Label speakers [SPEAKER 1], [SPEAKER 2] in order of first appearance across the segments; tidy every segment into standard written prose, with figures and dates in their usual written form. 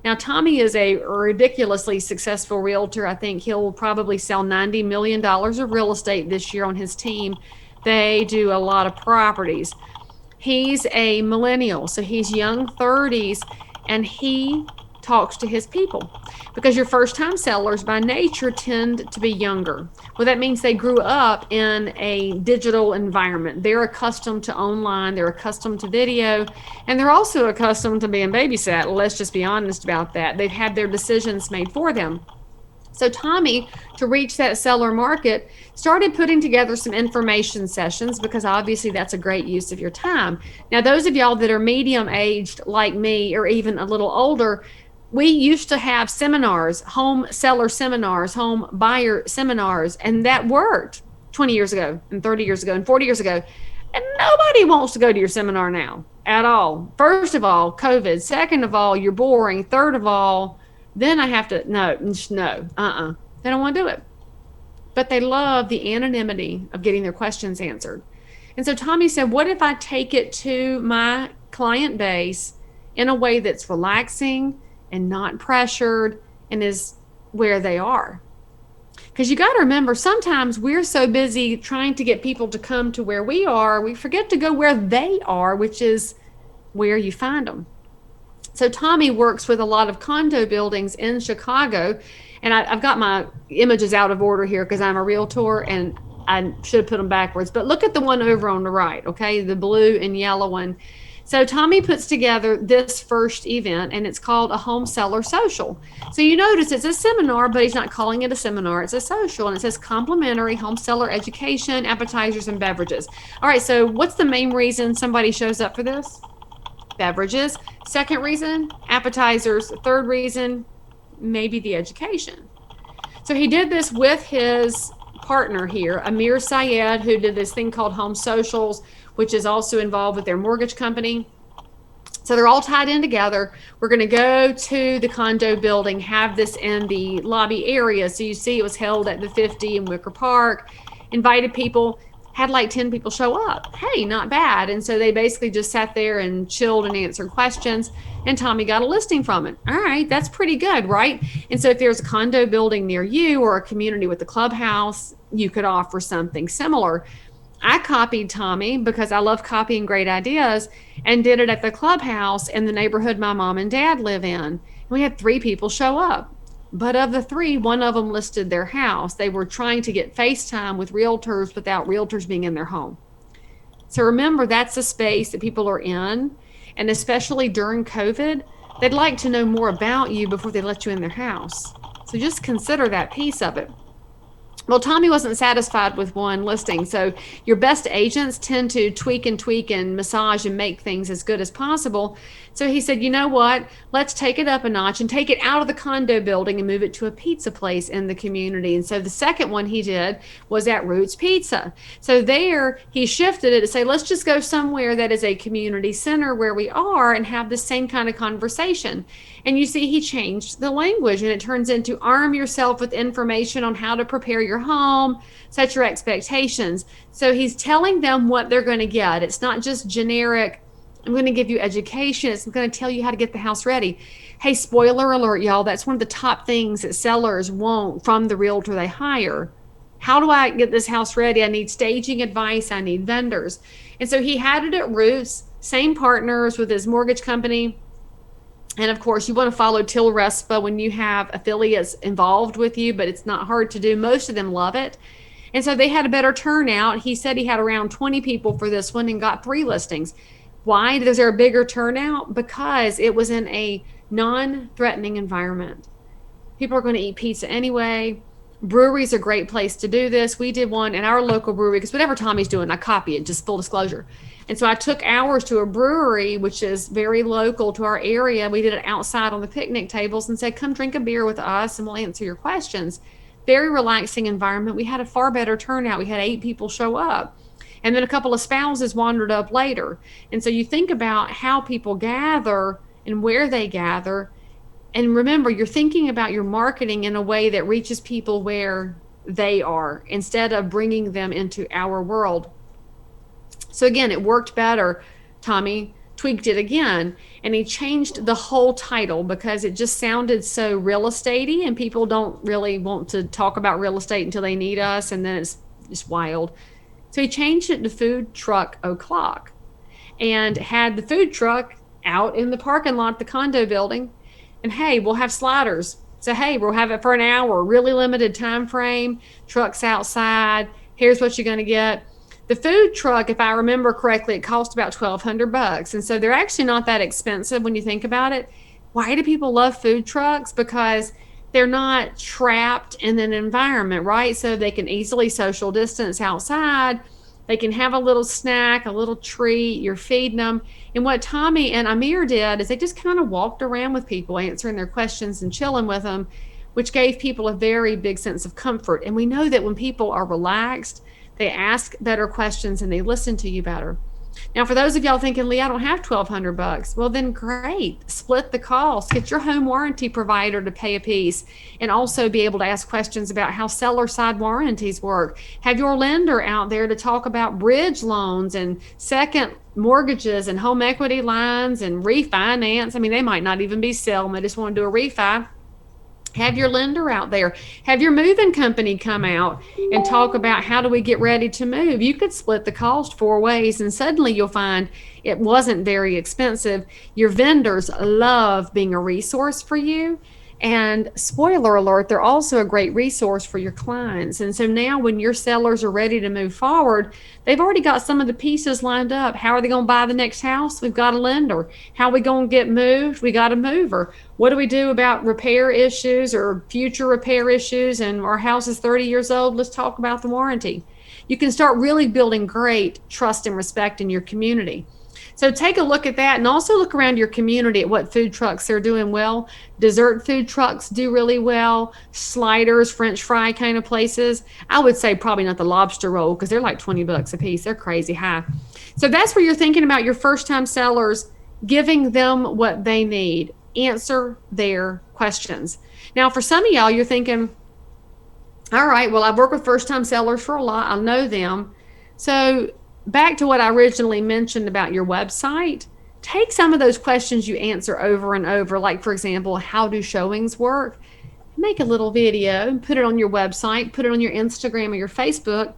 [SPEAKER 1] Now, Tommy is a ridiculously successful realtor. I think he'll probably sell $90 million of real estate this year on his team. They do a lot of properties. He's a millennial, so he's young 30s, and he talks to his people because your first time sellers by nature tend to be younger. Well, that means they grew up in a digital environment. They're accustomed to online, they're accustomed to video, and they're also accustomed to being babysat. Let's just be honest about that. They've had their decisions made for them. So Tommy, to reach that seller market, started putting together some information sessions because obviously that's a great use of your time. Now, those of y'all that are medium aged like me or even a little older, we used to have seminars, home seller seminars, home buyer seminars, and that worked 20 years ago and 30 years ago and 40 years ago. And nobody wants to go to your seminar now at all. First of all, COVID. Second of all, you're boring. Third of all, then I have to, no, they don't want to do it. But they love the anonymity of getting their questions answered. And so Tommy said, what if I take it to my client base in a way that's relaxing and not pressured and is where they are? Because you got to remember, sometimes we're so busy trying to get people to come to where we are, we forget to go where they are, which is where you find them. So Tommy works with a lot of condo buildings in Chicago, and I've got my images out of order here because I'm a realtor and I should have put them backwards. But look at the one over on the right, okay? The blue and yellow one. So Tommy puts together this first event, and it's called a home seller social. So you notice it's a seminar, but he's not calling it a seminar. It's a social, and it says complimentary home seller education, appetizers, and beverages. All right, so what's the main reason somebody shows up for this? Beverages. Second reason, appetizers. Third reason, maybe the education. So he did this with his partner here, Amir Syed, who did this thing called Home Socials, which is also involved with their mortgage company. So they're all tied in together. We're going to go to the condo building, have this in the lobby area. So you see it was held at the 50 in Wicker Park, invited people, had like 10 people show up. Hey, not bad. And so they basically just sat there and chilled and answered questions, and Tommy got a listing from it. All right, that's pretty good, right? And so if there's a condo building near you or a community with a clubhouse, you could offer something similar. I copied Tommy because I love copying great ideas, and did it at the clubhouse in the neighborhood my mom and dad live in. We had 3 people show up. But of the 3, one of them listed their house. They were trying to get FaceTime with realtors without realtors being in their home. So remember, that's a space that people are in. And especially during COVID, they'd like to know more about you before they let you in their house. So just consider that piece of it. Well, Tommy wasn't satisfied with one listing. So your best agents tend to tweak and massage and make things as good as possible. So he said, you know what? Let's take it up a notch and take it out of the condo building and move it to a pizza place in the community. And so the second one he did was at Roots Pizza. So there he shifted it to say, let's just go somewhere that is a community center where we are and have the same kind of conversation. And you see, he changed the language, and it turns into arm yourself with information on how to prepare your home, set your expectations. So he's telling them what they're going to get. It's not just generic, I'm going to give you education. It's going to tell you how to get the house ready. Hey, spoiler alert, y'all, that's one of the top things that sellers want from the realtor they hire. How do I get this house ready? I need staging advice. I need vendors. And so he had it at Roots, same partners with his mortgage company. And of course, you want to follow Till Respa when you have affiliates involved with you, but it's not hard to do. Most of them love it. And so they had a better turnout. He said he had around 20 people for this one and got 3 listings. Why is there a bigger turnout? Because it was in a non-threatening environment. People are going to eat pizza anyway. Breweries are a great place to do this. We did one in our local brewery because whatever Tommy's doing, I copy it, just full disclosure. And so I took ours to a brewery, which is very local to our area. We did it outside on the picnic tables and said, come drink a beer with us and we'll answer your questions. Very relaxing environment. We had a far better turnout. We had 8 people show up. And then a couple of spouses wandered up later. And so you think about how people gather and where they gather. And remember, you're thinking about your marketing in a way that reaches people where they are instead of bringing them into our world. So again, it worked better, Tommy, tweaked it again, and he changed the whole title because it just sounded so real estatey, and people don't really want to talk about real estate until they need us, and then it's just wild. So he changed it to Food Truck O'Clock and had the food truck out in the parking lot of the condo building. And hey, we'll have sliders. So hey, we'll have it for an hour, really limited time frame, trucks outside. Here's what you're going to get. The food truck, if I remember correctly, it cost about $1,200. And so they're actually not that expensive when you think about it. Why do people love food trucks? Because they're not trapped in an environment, right? So they can easily social distance outside. They can have a little snack, a little treat, you're feeding them. And what Tommy and Amir did is they just kind of walked around with people, answering their questions and chilling with them, which gave people a very big sense of comfort. And we know that when people are relaxed, they ask better questions and they listen to you better. Now, for those of y'all thinking, Leigh, I don't have $1,200. Well, then great. Split the cost. Get your home warranty provider to pay a piece and also be able to ask questions about how seller side warranties work. Have your lender out there to talk about bridge loans and second mortgages and home equity lines and refinance. I mean, they might not even be selling. They just want to do a refi. Have your lender out there. Have your moving company come out and talk about how do we get ready to move. You could split the cost 4 ways, and suddenly you'll find it wasn't very expensive. Your vendors love being a resource for you. And spoiler alert, they're also a great resource for your clients. And so now when your sellers are ready to move forward, they've already got some of the pieces lined up. How are they going to buy the next house? We've got a lender. How are we going to get moved? We got a mover. What do we do about repair issues or future repair issues? And our house is 30 years old. Let's talk about the warranty. You can start really building great trust and respect in your community. So take a look at that, and also look around your community at what food trucks are doing well. Dessert food trucks do really well. Sliders, French fry kind of places. I would say probably not the lobster roll because they're like $20 a piece. They're crazy high. So that's where you're thinking about your first-time sellers, giving them what they need. Answer their questions. Now, for some of y'all, you're thinking, all right, well, I've worked with first-time sellers for a lot. I know them. So back to what I originally mentioned about your website, take some of those questions you answer over and over, like, for example, how do showings work? Make a little video and put it on your website, put it on your Instagram or your Facebook.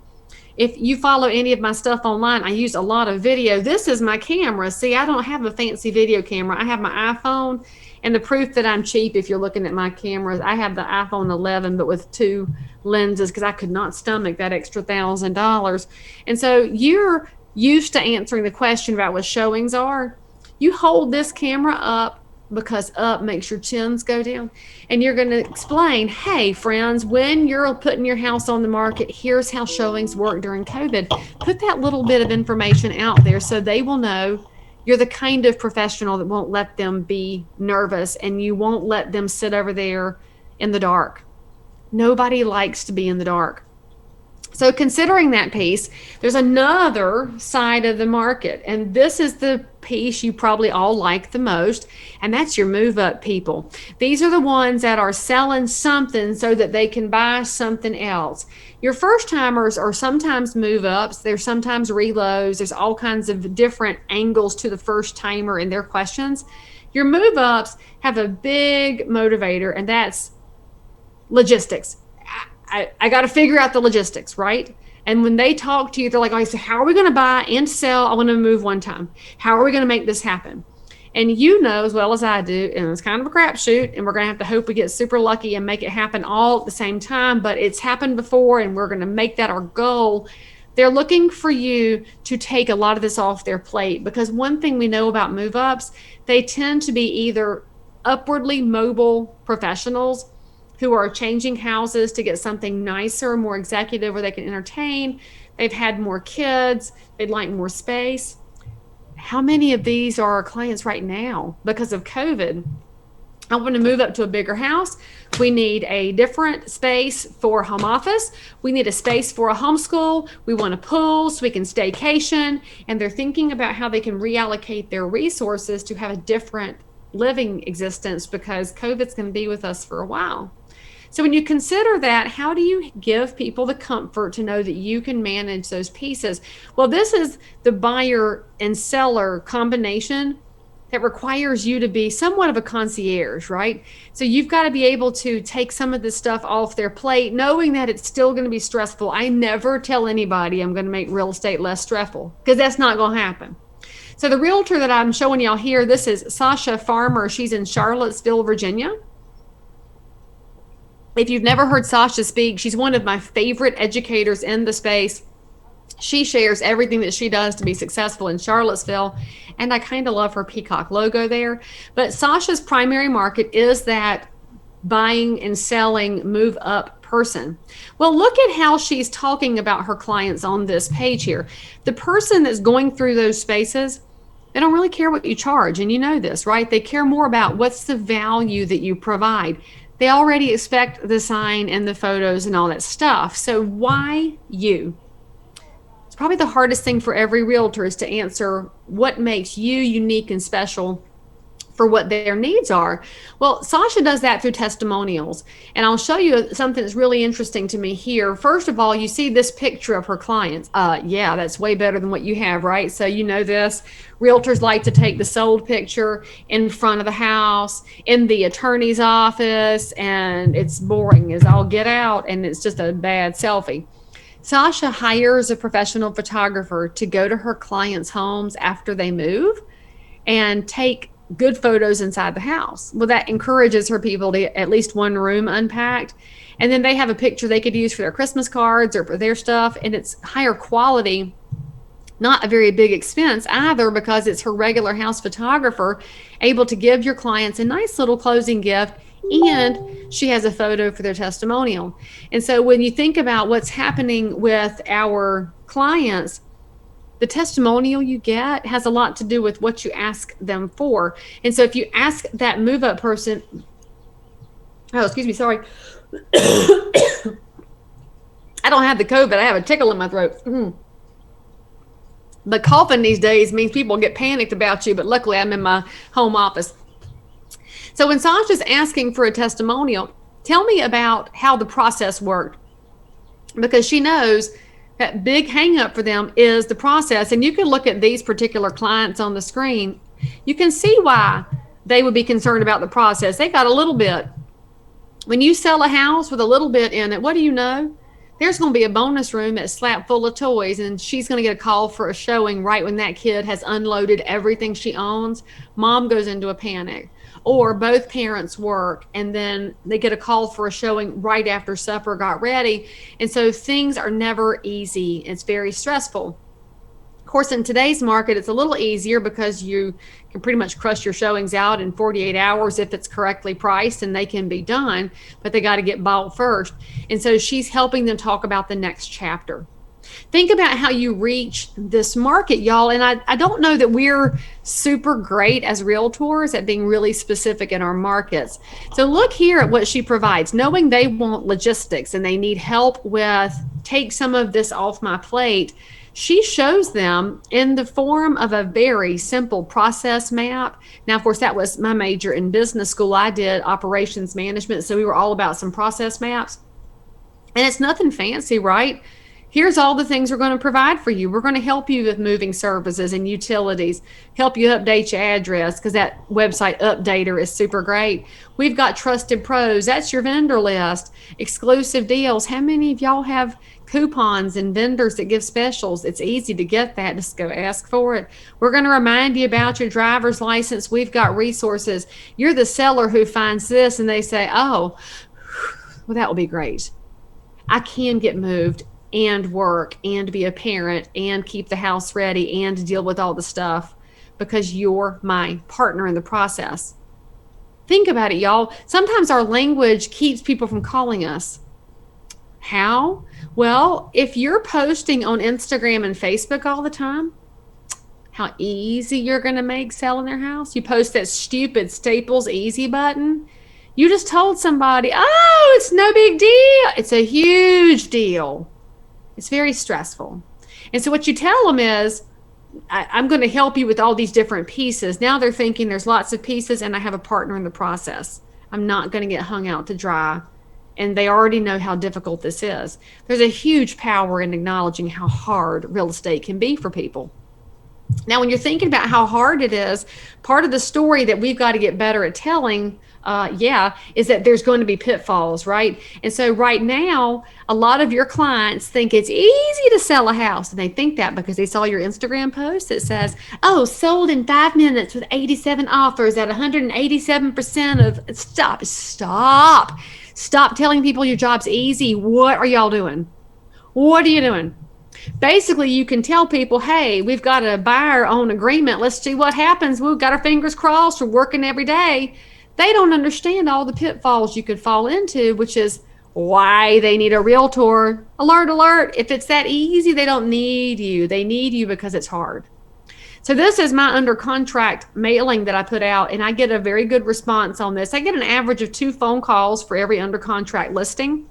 [SPEAKER 1] If you follow any of my stuff online, I use a lot of video. This is my camera. See, I don't have a fancy video camera. I have my iPhone, and the proof that I'm cheap, if you're looking at my cameras, I have the iPhone 11, but with 2 lenses because I could not stomach that extra $1,000. And so you're used to answering the question about what showings are. You hold this camera up because up makes your chins go down, and you're going to explain, hey friends, when you're putting your house on the market, here's how showings work during COVID. Put that little bit of information out there so they will know you're the kind of professional that won't let them be nervous, and you won't let them sit over there in the dark. Nobody likes to be in the dark. So considering that piece, there's another side of the market, and this is the piece you probably all like the most, and that's your move-up people. These are the ones that are selling something so that they can buy something else. Your first-timers are sometimes move-ups, they're sometimes reloads, there's all kinds of different angles to the first-timer and their questions. Your move-ups have a big motivator, and that's logistics. I got to figure out the logistics, right? And when they talk to you, they're like, okay, so how are we going to buy and sell? I want to move one time. How are we going to make this happen? And you know as well as I do, and it's kind of a crapshoot, and we're going to have to hope we get super lucky and make it happen all at the same time, but it's happened before, and we're going to make that our goal. They're looking for you to take a lot of this off their plate, because one thing we know about move-ups, they tend to be either upwardly mobile professionals who are changing houses to get something nicer, more executive, where they can entertain. They've had more kids. They'd like more space. How many of these are our clients right now because of COVID? I want to move up to a bigger house. We need a different space for home office. We need a space for a homeschool. We want a pool so we can staycation. And they're thinking about how they can reallocate their resources to have a different living existence because COVID's going to be with us for a while. So when you consider that, how do you give people the comfort to know that you can manage those pieces? Well, this is the buyer and seller combination that requires you to be somewhat of a concierge, right? So you've got to be able to take some of this stuff off their plate, knowing that it's still going to be stressful. I never tell anybody I'm going to make real estate less stressful, because that's not going to happen. So the realtor that I'm showing y'all here, this is Sasha Farmer. She's in Charlottesville, Virginia. If you've never heard Sasha speak, she's one of my favorite educators in the space. She shares everything that she does to be successful in Charlottesville, and I kind of love her peacock logo there. But Sasha's primary market is that buying and selling move up person. Well, look at how she's talking about her clients on this page here. The person that's going through those spaces, they don't really care what you charge, and you know this, right? They care more about what's the value that you provide. They already expect the sign and the photos and all that stuff. So why you? Probably the hardest thing for every realtor is to answer what makes you unique and special for what their needs are. Well, Sasha does that through testimonials. And I'll show you something that's really interesting to me here. First of all, you see this picture of her clients. Yeah, that's way better than what you have, right? So you know this. Realtors like to take the sold picture in front of the house, in the attorney's office, and it's boring as all get out, and it's just a bad selfie. Sasha hires a professional photographer to go to her clients' homes after they move and take good photos inside the house. Well, that encourages her people to get at least one room unpacked. And then they have a picture they could use for their Christmas cards or for their stuff. And it's higher quality, not a very big expense either, because it's her regular house photographer able to give your clients a nice little closing gift, and she has a photo for their testimonial. And so when you think about what's happening with our clients, the testimonial you get has a lot to do with what you ask them for. And so if you ask that move up person, oh, excuse me, sorry. I don't have the COVID. I have a tickle in my throat. But coughing these days means people get panicked about you, but luckily I'm in my home office. So when Sasha's asking for a testimonial, tell me about how the process worked, because she knows that big hang up for them is the process. And you can look at these particular clients on the screen. You can see why they would be concerned about the process. They got a little bit. When you sell a house with a little bit in it, what do you know? There's going to be a bonus room that's slapped full of toys, and she's going to get a call for a showing right when that kid has unloaded everything she owns. Mom goes into a panic. Or both parents work and then they get a call for a showing right after supper got ready. And so things are never easy. It's very stressful. Of course, in today's market, it's a little easier because you can pretty much crush your showings out in 48 hours if it's correctly priced, and they can be done, but they got to get bought first. And so she's helping them talk about the next chapter. Think about how you reach this market, y'all. And I don't know that we're super great as realtors at being really specific in our markets. So look here at what she provides. Knowing they want logistics and they need help with take some of this off my plate, she shows them in the form of a very simple process map. Now, of course, that was my major in business school. I did operations management, so we were all about some process maps. And it's nothing fancy, right? Here's all the things we're going to provide for you. We're going to help you with moving services and utilities, help you update your address, because that website updater is super great. We've got trusted pros. That's your vendor list. Exclusive deals. How many of y'all have coupons and vendors that give specials? It's easy to get that. Just go ask for it. We're going to remind you about your driver's license. We've got resources. You're the seller who finds this and they say, oh, well, that will be great. I can get moved and work and be a parent and keep the house ready and deal with all the stuff because you're my partner in the process. Think about it, y'all. Sometimes our language keeps people from calling us. How? Well, if you're posting on Instagram and Facebook all the time, how easy you're going to make selling their house. You post that stupid Staples easy button. You just told somebody, oh, it's no big deal. It's a huge deal. It's very stressful. And so what you tell them is, I'm going to help you with all these different pieces. Now they're thinking there's lots of pieces and I have a partner in the process. I'm not going to get hung out to dry and they already know how difficult this is. There's a huge power in acknowledging how hard real estate can be for people. Now, when you're thinking about how hard it is, part of the story that we've got to get better at telling, is that there's going to be pitfalls, right? And so right now, a lot of your clients think it's easy to sell a house. And they think that because they saw your Instagram post that says, oh, sold in 5 minutes with 87 offers at 187% of, stop telling people your job's easy. What are y'all doing? What are you doing? Basically, you can tell people, hey, we've got a buyer own agreement. Let's see what happens. We've got our fingers crossed. We're working every day. They don't understand all the pitfalls you could fall into, which is why they need a realtor. Alert, alert. If it's that easy, they don't need you. They need you because it's hard. So this is my under contract mailing that I put out, and I get a very good response on this. I get an average of 2 phone calls for every under contract listing,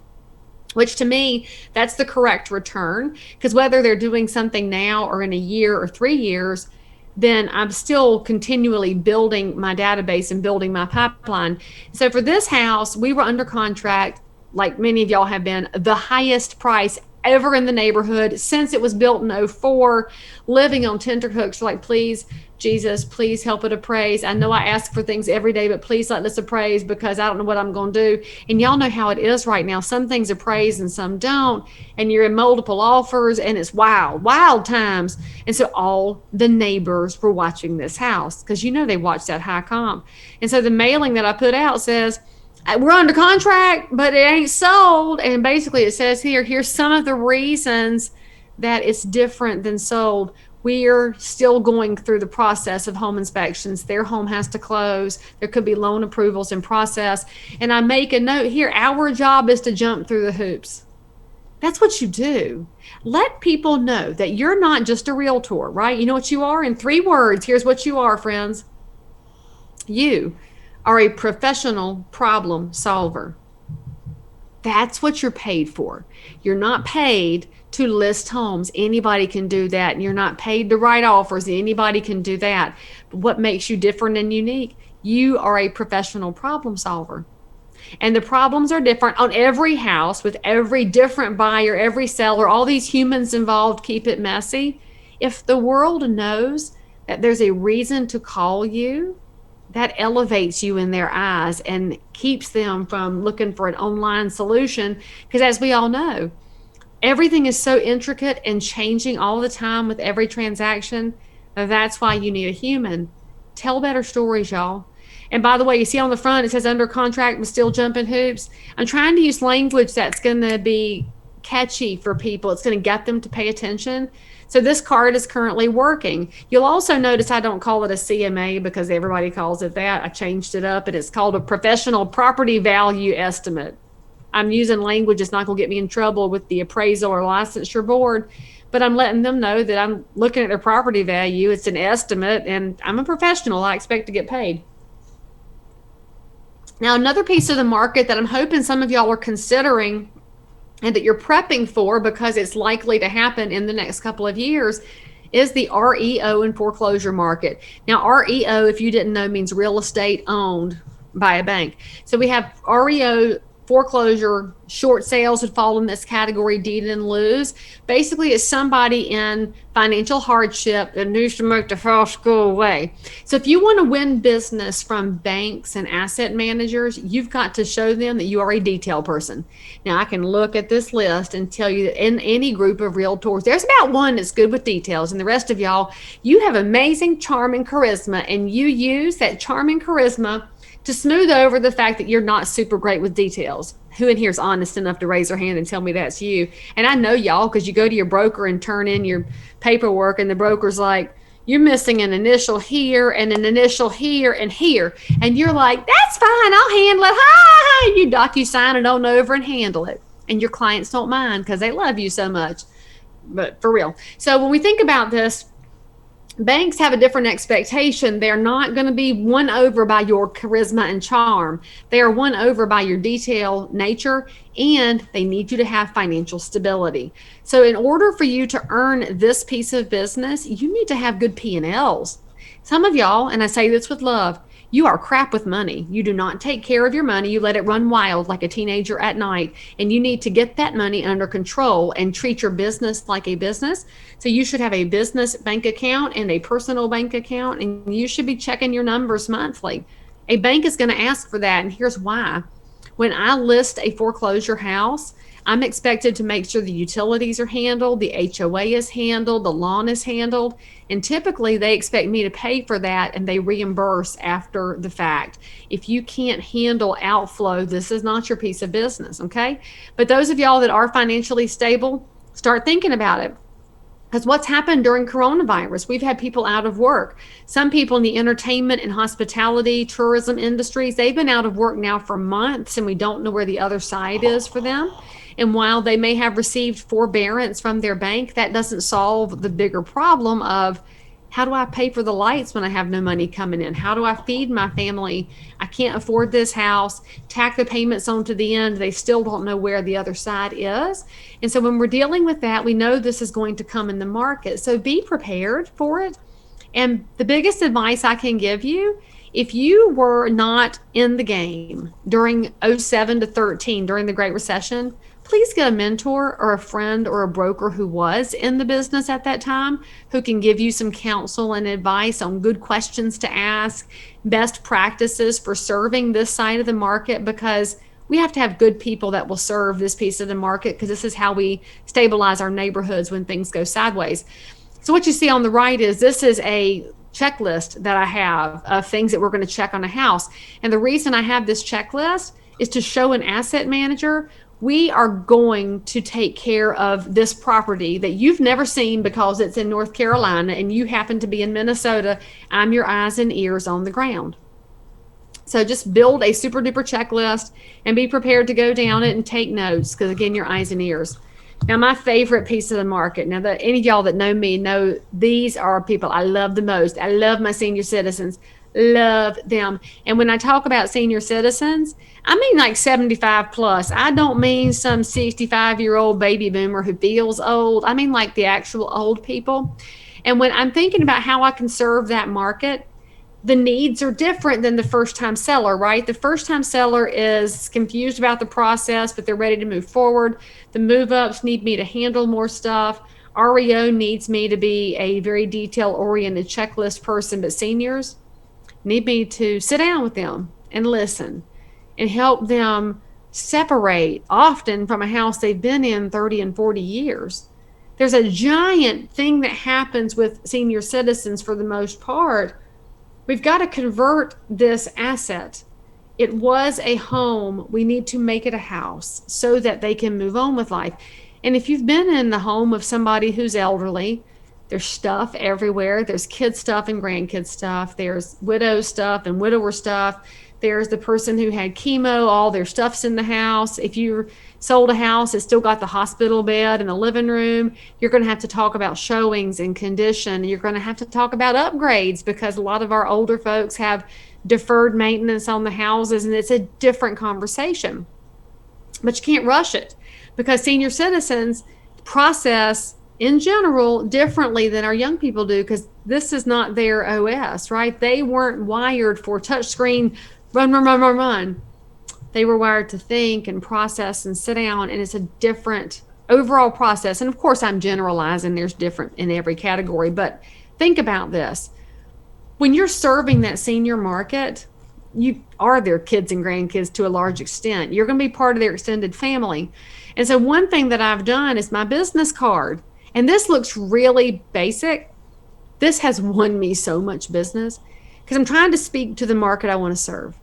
[SPEAKER 1] which to me, that's the correct return, because whether they're doing something now or in a year or 3 years, then I'm still continually building my database and building my pipeline. So for this house, we were under contract, like many of y'all have been, the highest price ever in the neighborhood since it was built in 04, living on tenterhooks. Like, please, Jesus, please help it appraise. I know I ask for things every day, but please let this appraise because I don't know what I'm going to do. And y'all know how it is right now. Some things appraise and some don't. And you're in multiple offers and it's wild times. And so all the neighbors were watching this house because, they watch that high comp. And so the mailing that I put out says, we're under contract, but it ain't sold. And basically it says here's some of the reasons that it's different than sold. We're still going through the process of home inspections. Their home has to close. There could be loan approvals in process. And I make a note here, our job is to jump through the hoops. That's what you do. Let people know that you're not just a realtor, right? You know what you are? In 3 words, here's what you are, friends. You are a professional problem solver. That's what you're paid for. You're not paid to list homes. Anybody can do that. And you're not paid to write offers. Anybody can do that. But what makes you different and unique? You are a professional problem solver. And the problems are different on every house with every different buyer, every seller, all these humans involved keep it messy. If the world knows that there's a reason to call you, that elevates you in their eyes and keeps them from looking for an online solution. Because as we all know, everything is so intricate and changing all the time with every transaction. That's why you need a human. Tell better stories, y'all. And by the way, you see on the front, it says under contract but still jumping hoops. I'm trying to use language that's going to be catchy for people. It's going to get them to pay attention. So this card is currently working. You'll also notice I don't call it a CMA because everybody calls it that. I changed it up and it's called a professional property value estimate. I'm using language that's not going to get me in trouble with the appraisal or licensure board, but I'm letting them know that I'm looking at their property value. It's an estimate and I'm a professional. I expect to get paid. Now, another piece of the market that I'm hoping some of y'all are considering and that you're prepping for because it's likely to happen in the next couple of years is the Reo and foreclosure market. Now, Reo, if you didn't know, means real estate owned by a bank. So we have Reo foreclosure, short sales would fall in this category, deed in lieu. Basically, it's somebody in financial hardship that needs to make the house go away. So if you want to win business from banks and asset managers, you've got to show them that you are a detail person. Now, I can look at this list and tell you that in any group of realtors, there's about one that's good with details. And the rest of y'all, you have amazing charm and charisma, and you use that charm and charisma to smooth over the fact that you're not super great with details. Who in here is honest enough to raise their hand and tell me that's you? And I know y'all, because you go to your broker and turn in your paperwork and the broker's like, you're missing an initial here and an initial here and here. And you're like, that's fine, I'll handle it. Hi. You DocuSign it on over and handle it. And your clients don't mind because they love you so much. But for real. So when we think about this, banks have a different expectation. They're not going to be won over by your charisma and charm. They are won over by your detail nature, and they need you to have financial stability. So in order for you to earn this piece of business, you need to have good P&Ls. Some of y'all, and I say this with love, You are crap with money. You do not take care of your money. You let it run wild like a teenager at night. And you need to get that money under control and treat your business like a business. So you should have a business bank account and a personal bank account, and you should be checking your numbers monthly. A bank is going to ask for that, and here's why. When I list a foreclosure house, I'm expected to make sure the utilities are handled, the HOA is handled, the lawn is handled, and typically they expect me to pay for that and they reimburse after the fact. If you can't handle outflow, this is not your piece of business, okay? But those of y'all that are financially stable, start thinking about it. Because what's happened during coronavirus, we've had people out of work. Some people in the entertainment and hospitality, tourism industries, they've been out of work now for months, and we don't know where the other side is for them. And while they may have received forbearance from their bank, that doesn't solve the bigger problem of, how do I pay for the lights when I have no money coming in? How do I feed my family? I can't afford this house. Tack the payments onto the end. They still don't know where the other side is. And so when we're dealing with that, we know this is going to come in the market. So be prepared for it. And the biggest advice I can give you, if you were not in the game during 07 to 13, during the Great Recession, please get a mentor or a friend or a broker who was in the business at that time, who can give you some counsel and advice on good questions to ask, best practices for serving this side of the market, because we have to have good people that will serve this piece of the market, because this is how we stabilize our neighborhoods when things go sideways. So what you see on the right is, this is a checklist that I have of things that we're going to check on a house. And the reason I have this checklist is to show an asset manager, we are going to take care of this property that you've never seen because it's in North Carolina and you happen to be in Minnesota. I'm your eyes and ears on the ground. So just build a super duper checklist and be prepared to go down it and take notes, because again, your eyes and ears. Now, my favorite piece of the market, now that any of y'all that know me know these are people I love the most. I love my senior citizens, love them. And when I talk about senior citizens, I mean like 75 plus. I don't mean some 65-year-old baby boomer who feels old. I mean like the actual old people. And when I'm thinking about how I can serve that market, the needs are different than the first time seller, right? The first time seller is confused about the process, but they're ready to move forward. The move ups need me to handle more stuff. REO needs me to be a very detail oriented checklist person, but seniors need me to sit down with them and listen and help them separate often from a house they've been in 30 and 40 years. There's a giant thing that happens with senior citizens for the most part. We've got to convert this asset. It was a home. We need to make it a house so that they can move on with life. And if you've been in the home of somebody who's elderly, there's stuff everywhere. There's kid stuff and grandkid stuff. There's widow stuff and widower stuff. There's the person who had chemo, all their stuff's in the house. If you sold a house, it's still got the hospital bed and the living room. You're going to have to talk about showings and condition. You're going to have to talk about upgrades, because a lot of our older folks have deferred maintenance on the houses, and it's a different conversation. But you can't rush it, because senior citizens process in general differently than our young people do, because this is not their OS, right? They weren't wired for touchscreen, run. They were wired to think and process and sit down, and it's a different overall process. And of course, I'm generalizing, there's different in every category, but think about this. When you're serving that senior market, you are their kids and grandkids to a large extent. You're going to be part of their extended family. And so one thing that I've done is my business card. And this looks really basic. This has won me so much business because I'm trying to speak to the market I want to serve.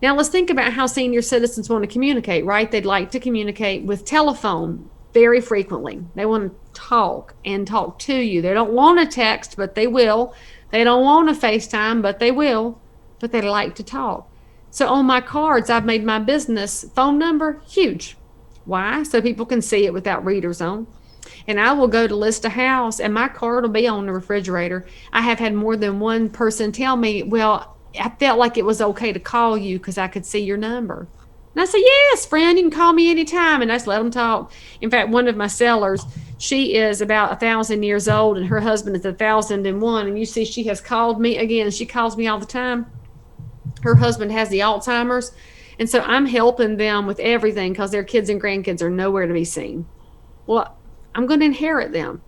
[SPEAKER 1] Now let's think about how senior citizens want to communicate, right? They'd like to communicate with telephone very frequently. They want to talk and talk to you. They don't want to text, but they will. They don't want to FaceTime, but they will. But they like to talk. So on my cards, I've made my business phone number huge. Why? So people can see it without readers on. And I will go to list a house and my card will be on the refrigerator. I have had more than one person tell me, well, I felt like it was okay to call you because I could see your number. And I said, yes, friend, you can call me anytime. And I just let them talk. In fact, one of my sellers, she is about 1,000 years old and her husband is 1,001. And you see, she has called me again. She calls me all the time. Her husband has the Alzheimer's. And so I'm helping them with everything because their kids and grandkids are nowhere to be seen. Well, I'm going to inherit them.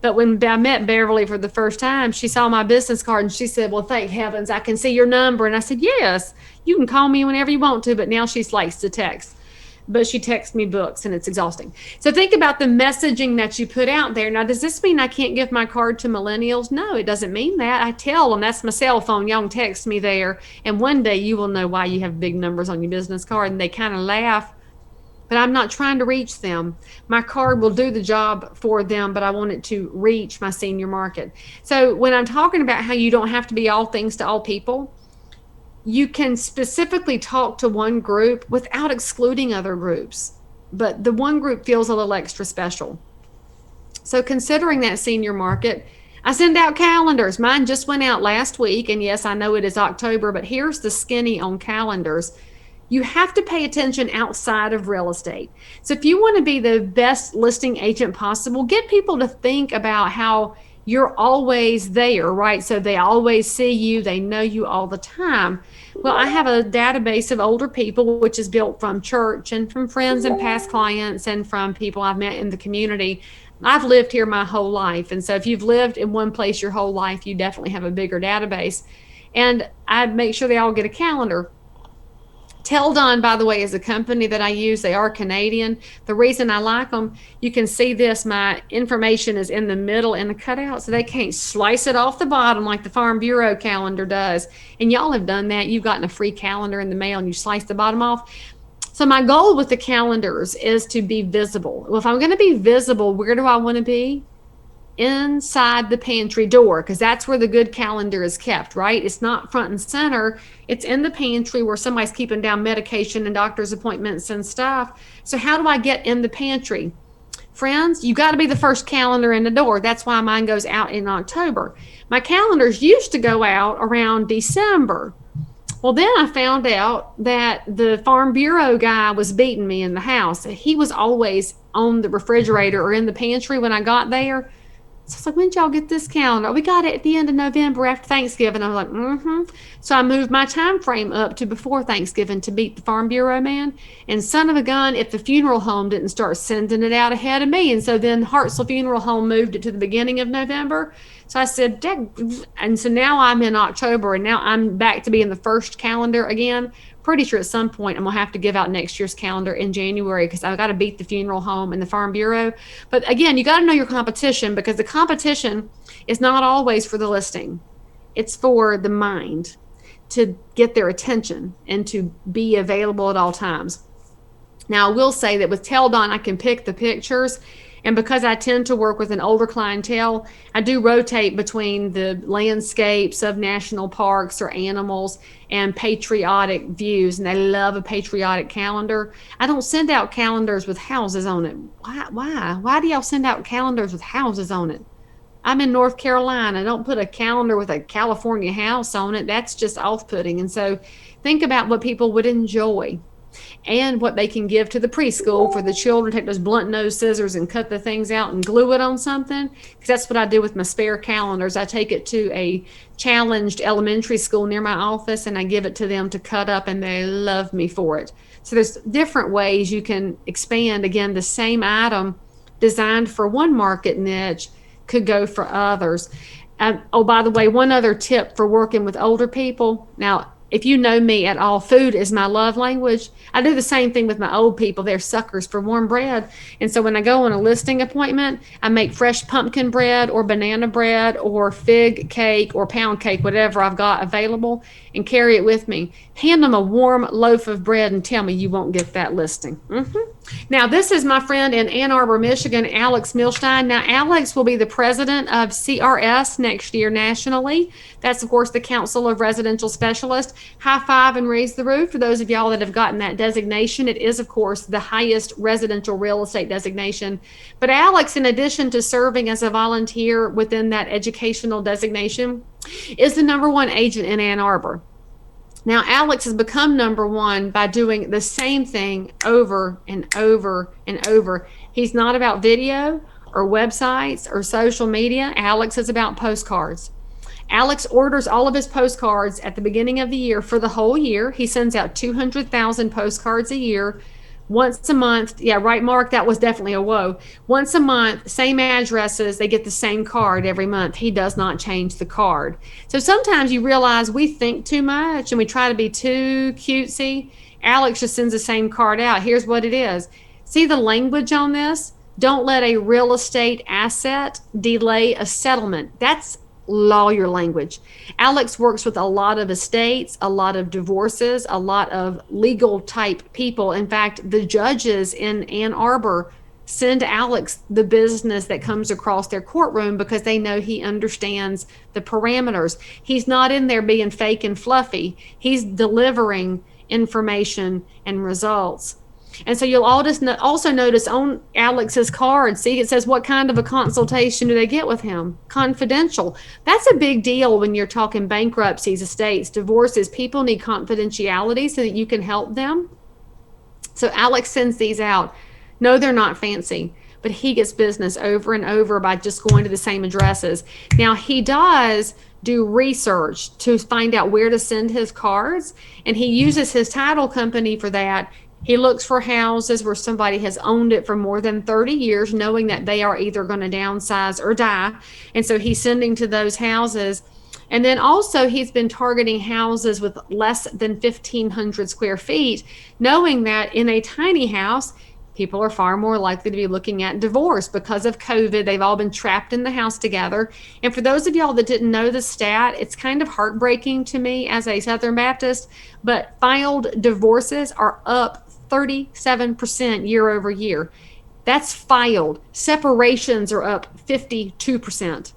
[SPEAKER 1] But when I met Beverly for the first time, she saw my business card and she said, well, thank heavens, I can see your number. And I said, yes, you can call me whenever you want to. But now she likes to text. But she texts me books and it's exhausting. So think about the messaging that you put out there. Now, does this mean I can't give my card to millennials? No, it doesn't mean that. I tell them that's my cell phone. Y'all can text me there. And one day you will know why you have big numbers on your business card. And they kind of laugh. But I'm not trying to reach them. My card will do the job for them, but I want it to reach my senior market. So when I'm talking about how you don't have to be all things to all people, you can specifically talk to one group without excluding other groups. But the one group feels a little extra special. So considering that senior market, I send out calendars. Mine just went out last week. And yes, I know it is October, but here's the skinny on calendars. You have to pay attention outside of real estate. So if you want to be the best listing agent possible, get people to think about how you're always there, right? So they always see you, they know you all the time. Well, I have a database of older people, which is built from church and from friends and past clients and from people I've met in the community. I've lived here my whole life. And so if you've lived in one place your whole life, you definitely have a bigger database. And I make sure they all get a calendar. Teldon, by the way, is a company that I use. They are Canadian. The reason I like them, you can see this, my information is in the middle in the cutout, so they can't slice it off the bottom like the Farm Bureau calendar does. And y'all have done that. You've gotten a free calendar in the mail and you slice the bottom off. So my goal with the calendars is to be visible. Well, if I'm going to be visible, where do I want to be? Inside the pantry door, because that's where the good calendar is kept, right? It's not front and center. It's in the pantry where somebody's keeping down medication and doctor's appointments and stuff. So how do I get in the pantry? Friends, you got to be the first calendar in the door. That's why mine goes out in October. My calendars used to go out around December. Well, then I found out that the Farm Bureau guy was beating me in the house. He was always on the refrigerator or in the pantry when I got there. So I was like, when did y'all get this calendar? We got it at the end of November after Thanksgiving. I was like, So I moved my time frame up to before Thanksgiving to beat the Farm Bureau man. And son of a gun, if the funeral home didn't start sending it out ahead of me. And so then Hartselle Funeral Home moved it to the beginning of November. So I said, and so now I'm in October and now I'm back to being the first calendar again. Pretty sure at some point I'm gonna have to give out next year's calendar in January because I've got to beat the funeral home and the Farm Bureau. But again, you got to know your competition, because the competition is not always for the listing. It's for the mind to get their attention and to be available at all times. Now, I will say that with Teldon, I can pick the pictures. And because I tend to work with an older clientele, I do rotate between the landscapes of national parks or animals and patriotic views. And they love a patriotic calendar. I don't send out calendars with houses on it. Why? Why do y'all send out calendars with houses on it? I'm in North Carolina. Don't put a calendar with a California house on it. That's just off-putting. And so think about what people would enjoy and what they can give to the preschool for the children. Take those blunt nose scissors and cut the things out and glue it on something, because that's what I do with my spare calendars. I take it to a challenged elementary school near my office and I give it to them to cut up, and they love me for it. So there's different ways you can expand. Again, the same item designed for one market niche could go for others. Oh, by the way, one other tip for working with older people. Now, if you know me at all, food is my love language. I do the same thing with my old people. They're suckers for warm bread. And so when I go on a listing appointment, I make fresh pumpkin bread or banana bread or fig cake or pound cake, whatever I've got available, and carry it with me. Hand them a warm loaf of bread and tell me you won't get that listing. Now, this is my friend in Ann Arbor, Michigan, Alex Milstein. Now, Alex will be the president of CRS next year nationally. That's, of course, the Council of Residential Specialists. High five and raise the roof for those of y'all that have gotten that designation. It is, of course, the highest residential real estate designation. But Alex, in addition to serving as a volunteer within that educational designation, is the #1 agent in Ann Arbor. Now, Alex has become #1 by doing the same thing over and over and over. He's not about video or websites or social media. Alex is about postcards. Alex orders all of his postcards at the beginning of the year for the whole year. He sends out 200,000 postcards a year. Once a month, yeah, right, Mark, that was definitely a whoa. Once a month, same addresses, they get the same card every month. He does not change the card. So sometimes you realize we think too much and we try to be too cutesy. Alex just sends the same card out. Here's what it is. See the language on this? Don't let a real estate asset delay a settlement. That's lawyer language. Alex works with a lot of estates, a lot of divorces, a lot of legal type people. In fact, the judges in Ann Arbor send Alex the business that comes across their courtroom because they know he understands the parameters. He's not in there being fake and fluffy. He's delivering information and results. And so you'll also notice on Alex's card, see, it says what kind of a consultation do they get with him? Confidential. That's a big deal when you're talking bankruptcies, estates, divorces. People need confidentiality so that you can help them. So Alex sends these out. No, they're not fancy, but he gets business over and over by just going to the same addresses. Now, he does do research to find out where to send his cards, and he uses his title company for that. He looks for houses where somebody has owned it for more than 30 years, knowing that they are either going to downsize or die. And so he's sending to those houses. And then also he's been targeting houses with less than 1,500 square feet, knowing that in a tiny house, people are far more likely to be looking at divorce because of COVID. They've all been trapped in the house together. And for those of y'all that didn't know the stat, it's kind of heartbreaking to me as a Southern Baptist, but filed divorces are up 37% year over year. That's filed. Separations are up 52%.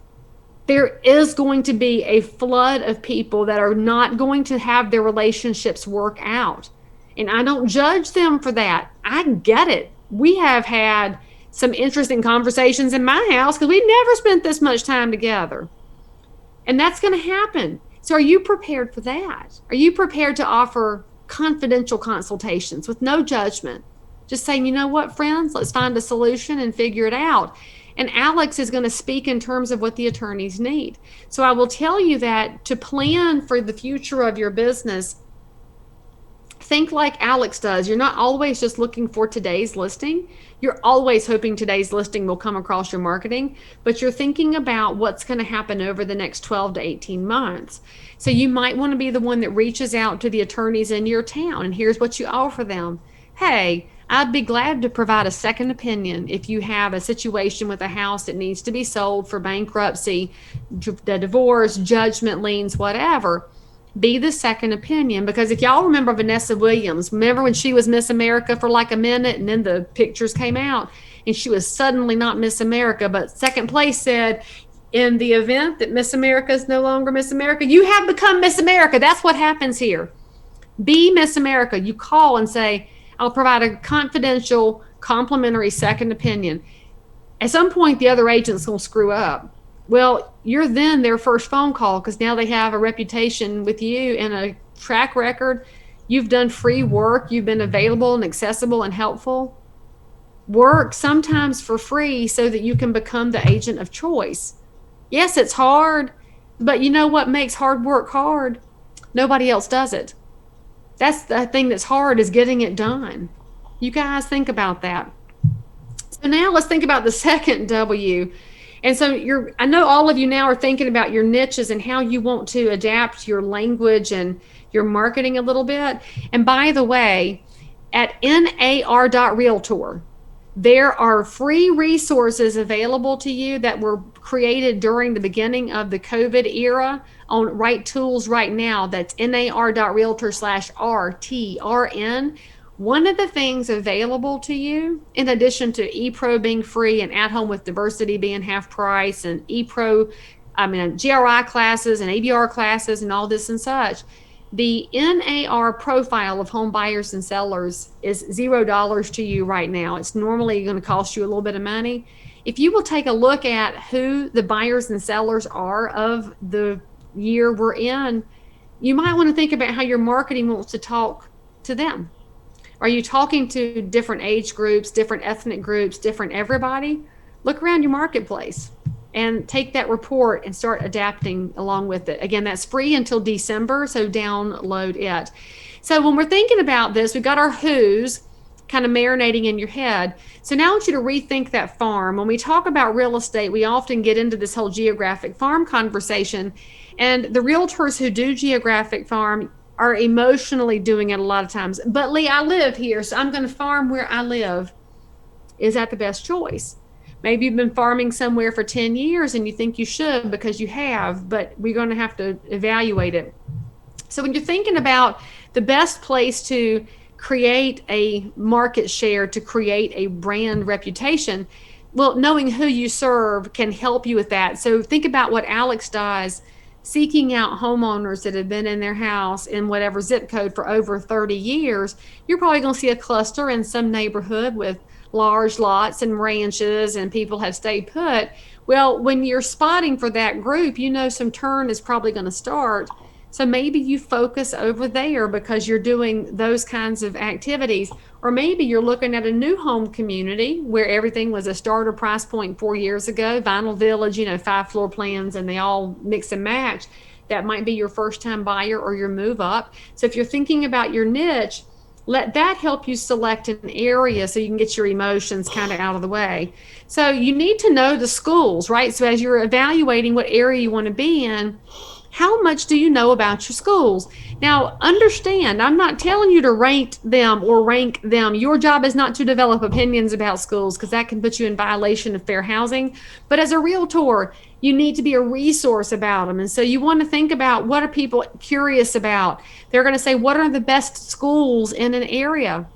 [SPEAKER 1] There is going to be a flood of people that are not going to have their relationships work out. And I don't judge them for that. I get it. We have had some interesting conversations in my house because we never spent this much time together. And that's going to happen. So are you prepared for that? Are you prepared to offer confidential consultations with no judgment? Just saying, you know what, friends, let's find a solution and figure it out. And Alex is going to speak in terms of what the attorneys need. So I will tell you that to plan for the future of your business, think like Alex does. You're not always just looking for today's listing. You're always hoping today's listing will come across your marketing, but you're thinking about what's going to happen over the next 12 to 18 months. So you might want to be the one that reaches out to the attorneys in your town, and here's what you offer them. Hey, I'd be glad to provide a second opinion if you have a situation with a house that needs to be sold for bankruptcy, the divorce, judgment liens, whatever. Be the second opinion, because if y'all remember Vanessa Williams, remember when she was Miss America for like a minute and then the pictures came out and she was suddenly not Miss America, but second place said, in the event that Miss America is no longer Miss America, you have become Miss America. That's what happens here. Be Miss America. You call and say, I'll provide a confidential, complimentary second opinion. At some point, the other agent's going to screw up. Well, you're then their first phone call because now they have a reputation with you and a track record. You've done free work. You've been available and accessible and helpful. Work sometimes for free so that you can become the agent of choice. Yes, it's hard, but you know what makes hard work hard? Nobody else does it. That's the thing that's hard, is getting it done. You guys think about that. So now let's think about the second W. And so I know all of you now are thinking about your niches and how you want to adapt your language and your marketing a little bit. And by the way, at nar.realtor, there are free resources available to you that were created during the beginning of the COVID era on Right Tools right now. That's nar.realtor/RTRN. One of the things available to you, in addition to ePro being free and At Home with Diversity being half price, and GRI classes and ABR classes and all this and such, the NAR profile of home buyers and sellers is $0 to you right now. It's normally going to cost you a little bit of money. If you will take a look at who the buyers and sellers are of the year we're in, you might want to think about how your marketing wants to talk to them. Are you talking to different age groups, different ethnic groups, different everybody? Look around your marketplace. and take that report and start adapting along with it. Again, that's free until December, so download it. So when we're thinking about this, we've got our who's kind of marinating in your head. So now I want you to rethink that farm. When we talk about real estate, we often get into this whole geographic farm conversation. And the realtors who do geographic farm are emotionally doing it a lot of times. But Leigh, I live here, so I'm going to farm where I live. Is that the best choice? Maybe you've been farming somewhere for 10 years and you think you should because you have, but we're going to have to evaluate it. So when you're thinking about the best place to create a market share, to create a brand reputation, well, knowing who you serve can help you with that. So think about what Alex does, seeking out homeowners that have been in their house in whatever zip code for over 30 years. You're probably going to see a cluster in some neighborhood with large lots and ranches and people have stayed put. Well, when you're spotting for that group, you know some turn is probably going to start. So maybe you focus over there because you're doing those kinds of activities. Or maybe you're looking at a new home community where everything was a starter price point 4 years ago, Vinyl Village, 5 floor plans, and they all mix and match. That might be your first time buyer or your move up. So if you're thinking about your niche, let that help you select an area so you can get your emotions kind of out of the way. So you need to know the schools, right? So as you're evaluating what area you want to be in, how much do you know about your schools? Now, understand, I'm not telling you to rate them or rank them. Your job is not to develop opinions about schools because that can put you in violation of fair housing. But as a realtor, you need to be a resource about them. And so you want to think about, what are people curious about? They're going to say, what are the best schools in an area?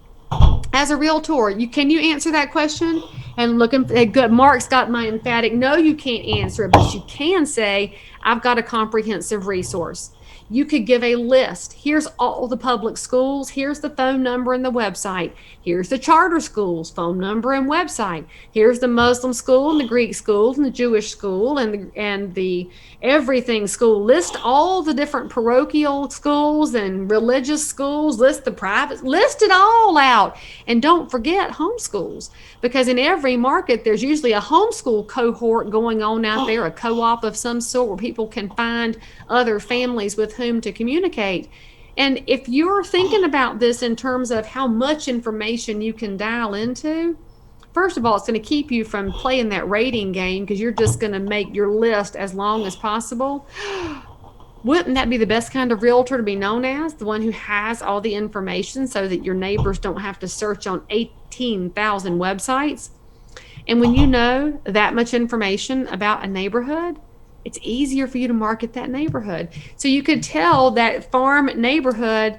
[SPEAKER 1] As a realtor, can you answer that question? And looking good, Mark's got my emphatic no, you can't answer it, but you can say, I've got a comprehensive resource. You could give a list. Here's all the public schools. Here's the phone number and the website. Here's the charter schools, phone number and website. Here's the Muslim school and the Greek school and the Jewish school and the everything school. List all the different parochial schools and religious schools. List the private. List it all out. And don't forget homeschools, because in every market there's usually a homeschool cohort going on out there, a co-op of some sort where people can find other families with whom to communicate. And if you're thinking about this in terms of how much information you can dial into, first of all, it's going to keep you from playing that rating game because you're just going to make your list as long as possible. Wouldn't that be the best kind of realtor to be known as? The one who has all the information so that your neighbors don't have to search on 18,000 websites. And when you know that much information about a neighborhood, it's easier for you to market that neighborhood. So you could tell that farm neighborhood,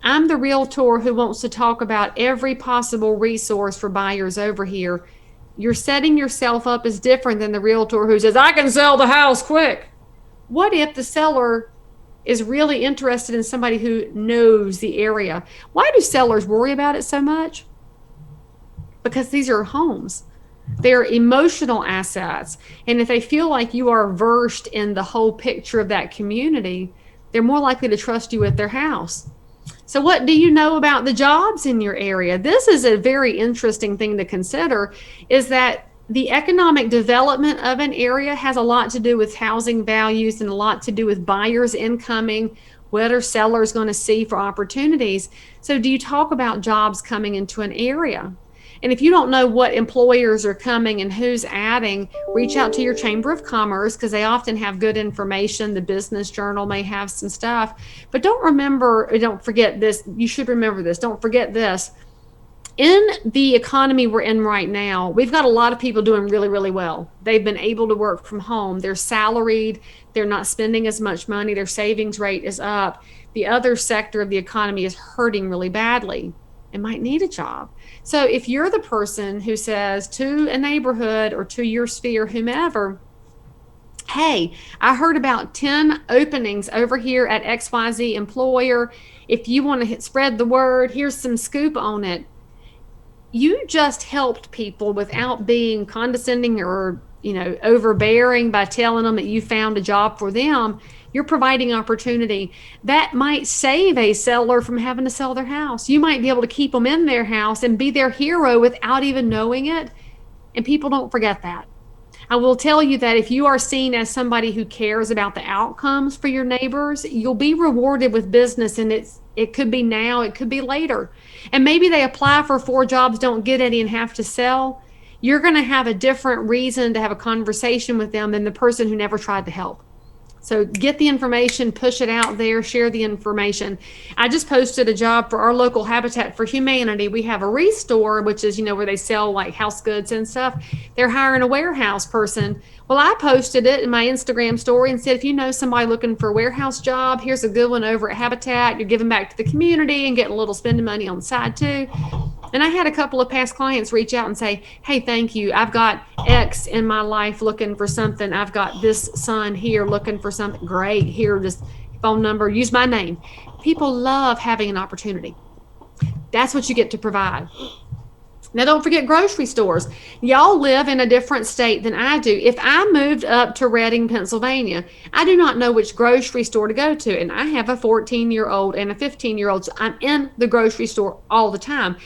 [SPEAKER 1] I'm the realtor who wants to talk about every possible resource for buyers over here. You're setting yourself up as different than the realtor who says, I can sell the house quick. What if the seller is really interested in somebody who knows the area? Why do sellers worry about it so much? Because these are homes. They're emotional assets. And if they feel like you are versed in the whole picture of that community, they're more likely to trust you with their house. So what do you know about the jobs in your area? This is a very interesting thing to consider, is that the economic development of an area has a lot to do with housing values and a lot to do with buyers incoming. What are sellers going to see for opportunities? So do you talk about jobs coming into an area? And if you don't know what employers are coming and who's adding, reach out to your Chamber of Commerce because they often have good information. The Business Journal may have some stuff. But don't forget this. You should remember this. Don't forget this. In the economy we're in right now, we've got a lot of people doing really, really well. They've been able to work from home. They're salaried. They're not spending as much money. Their savings rate is up. The other sector of the economy is hurting really badly and might need a job. So if you're the person who says to a neighborhood or to your sphere, whomever, hey, I heard about 10 openings over here at XYZ employer. If you want to spread the word, here's some scoop on it. You just helped people without being condescending or overbearing by telling them that you found a job for them. You're providing opportunity that might save a seller from having to sell their house. You might be able to keep them in their house and be their hero without even knowing it. And people don't forget that. I will tell you that if you are seen as somebody who cares about the outcomes for your neighbors, you'll be rewarded with business, and it could be now, it could be later. And maybe they apply for 4 jobs, don't get any, and have to sell. You're going to have a different reason to have a conversation with them than the person who never tried to help. So get the information, push it out there, share the information. I just posted a job for our local Habitat for Humanity. We have a restore, which is, where they sell like house goods and stuff. They're hiring a warehouse person. Well, I posted it in my Instagram story and said, if you know somebody looking for a warehouse job, here's a good one over at Habitat. You're giving back to the community and getting a little spending money on the side too. And I had a couple of past clients reach out and say, hey, thank you. I've got X in my life looking for something. I've got this son here looking for something. Great. Here, just phone number, use my name. People love having an opportunity. That's what you get to provide. Now, don't forget grocery stores. Y'all live in a different state than I do. If I moved up to Reading, Pennsylvania, I do not know which grocery store to go to. And I have a 14-year-old and a 15-year-old, so I'm in the grocery store all the time.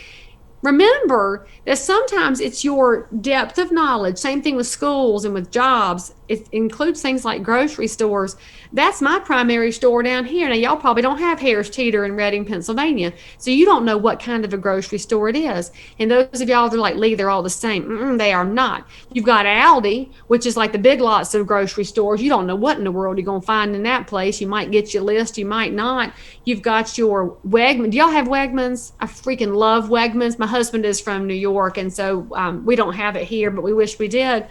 [SPEAKER 1] Remember that sometimes it's your depth of knowledge. Same thing with schools and with jobs. It includes things like grocery stores. That's my primary store down here. Now, y'all probably don't have Harris Teeter in Reading, Pennsylvania, so you don't know what kind of a grocery store it is. And those of y'all that are like, Leigh, they're all the same. They are not. You've got Aldi, which is like the Big Lots of grocery stores. You don't know what in the world you're going to find in that place. You might get your list. You might not. You've got your Wegmans. Do y'all have Wegmans? I freaking love Wegmans. My husband is from New York, and so we don't have it here, but we wish we did.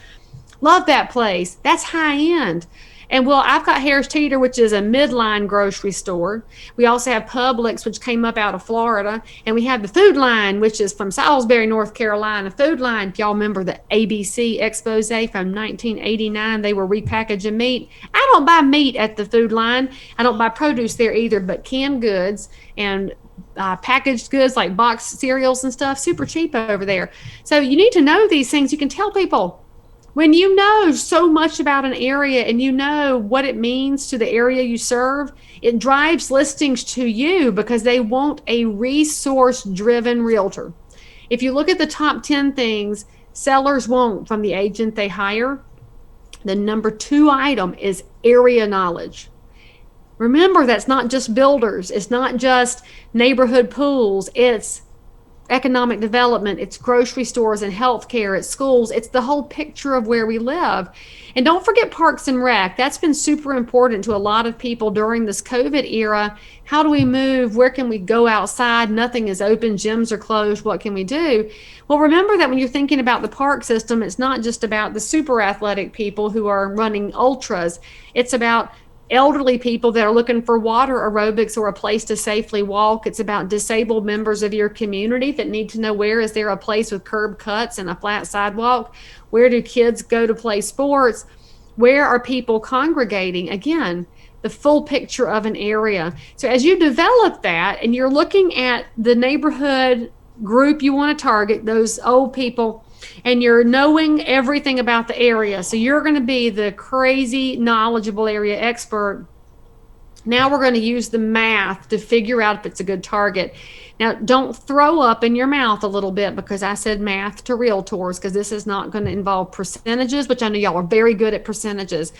[SPEAKER 1] Love that place. That's high end. And well, I've got Harris Teeter, which is a midline grocery store. We also have Publix, which came up out of Florida. And we have the Food Line, which is from Salisbury, North Carolina. Food Line, if y'all remember the ABC expose from 1989, they were repackaging meat. I don't buy meat at the Food Line. I don't buy produce there either, but canned goods and packaged goods like boxed cereals and stuff, super cheap over there. So you need to know these things. You can tell people. When you know so much about an area and you know what it means to the area you serve, it drives listings to you because they want a resource-driven realtor. If you look at the top 10 things sellers want from the agent they hire, the number 2 item is area knowledge. Remember, that's not just builders. It's not just neighborhood pools. It's economic development, it's grocery stores and healthcare, it's schools, it's the whole picture of where we live. And don't forget Parks and Rec. That's been super important to a lot of people during this COVID era. How do we move? Where can we go outside? Nothing is open, gyms are closed. What can we do? Well, remember that when you're thinking about the park system, it's not just about the super athletic people who are running ultras. It's about elderly people that are looking for water aerobics or a place to safely walk. It's about disabled members of your community that need to know, where is there a place with curb cuts and a flat sidewalk? Where do kids go to play sports? Where are people congregating? Again, the full picture of an area. So as you develop that and you're looking at the neighborhood group you want to target, those old people, and you're knowing everything about the area. So you're going to be the crazy knowledgeable area expert. Now we're going to use the math to figure out if it's a good target. Now, don't throw up in your mouth a little bit because I said math to realtors, because this is not going to involve percentages, which I know y'all are very good at percentages.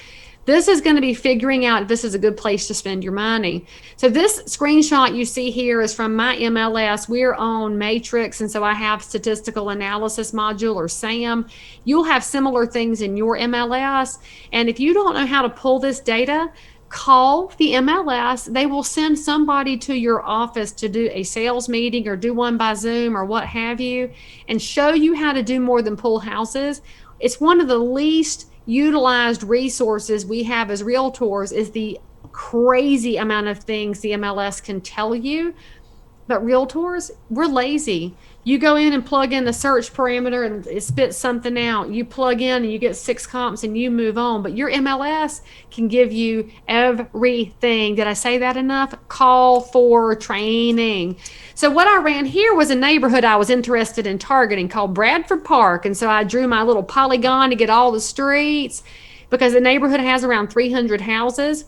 [SPEAKER 1] This is going to be figuring out if this is a good place to spend your money. So this screenshot you see here is from my MLS. We're on Matrix, and so I have Statistical Analysis Module, or SAM. You'll have similar things in your MLS. And if you don't know how to pull this data, call the MLS. They will send somebody to your office to do a sales meeting or do one by Zoom or what have you, and show you how to do more than pull houses. It's one of the least utilized resources we have as realtors, is the crazy amount of things the MLS can tell you. But realtors, we're lazy. You go in and plug in the search parameter and it spits something out. You plug in and you get 6 comps and you move on. But your MLS can give you everything. Did I say that enough? Call for training. So what I ran here was a neighborhood I was interested in targeting called Bradford Park. And so I drew my little polygon to get all the streets, because the neighborhood has around 300 houses.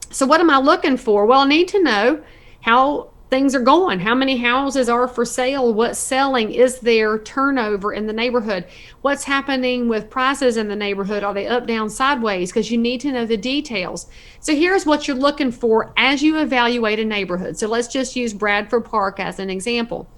[SPEAKER 1] So what am I looking for? Well, I need to know how things are going. How many houses are for sale? What's selling? Is there turnover in the neighborhood? What's happening with prices in the neighborhood? Are they up, down, sideways? Because you need to know the details. So here's what you're looking for as you evaluate a neighborhood. So let's just use Bradford Park as an example.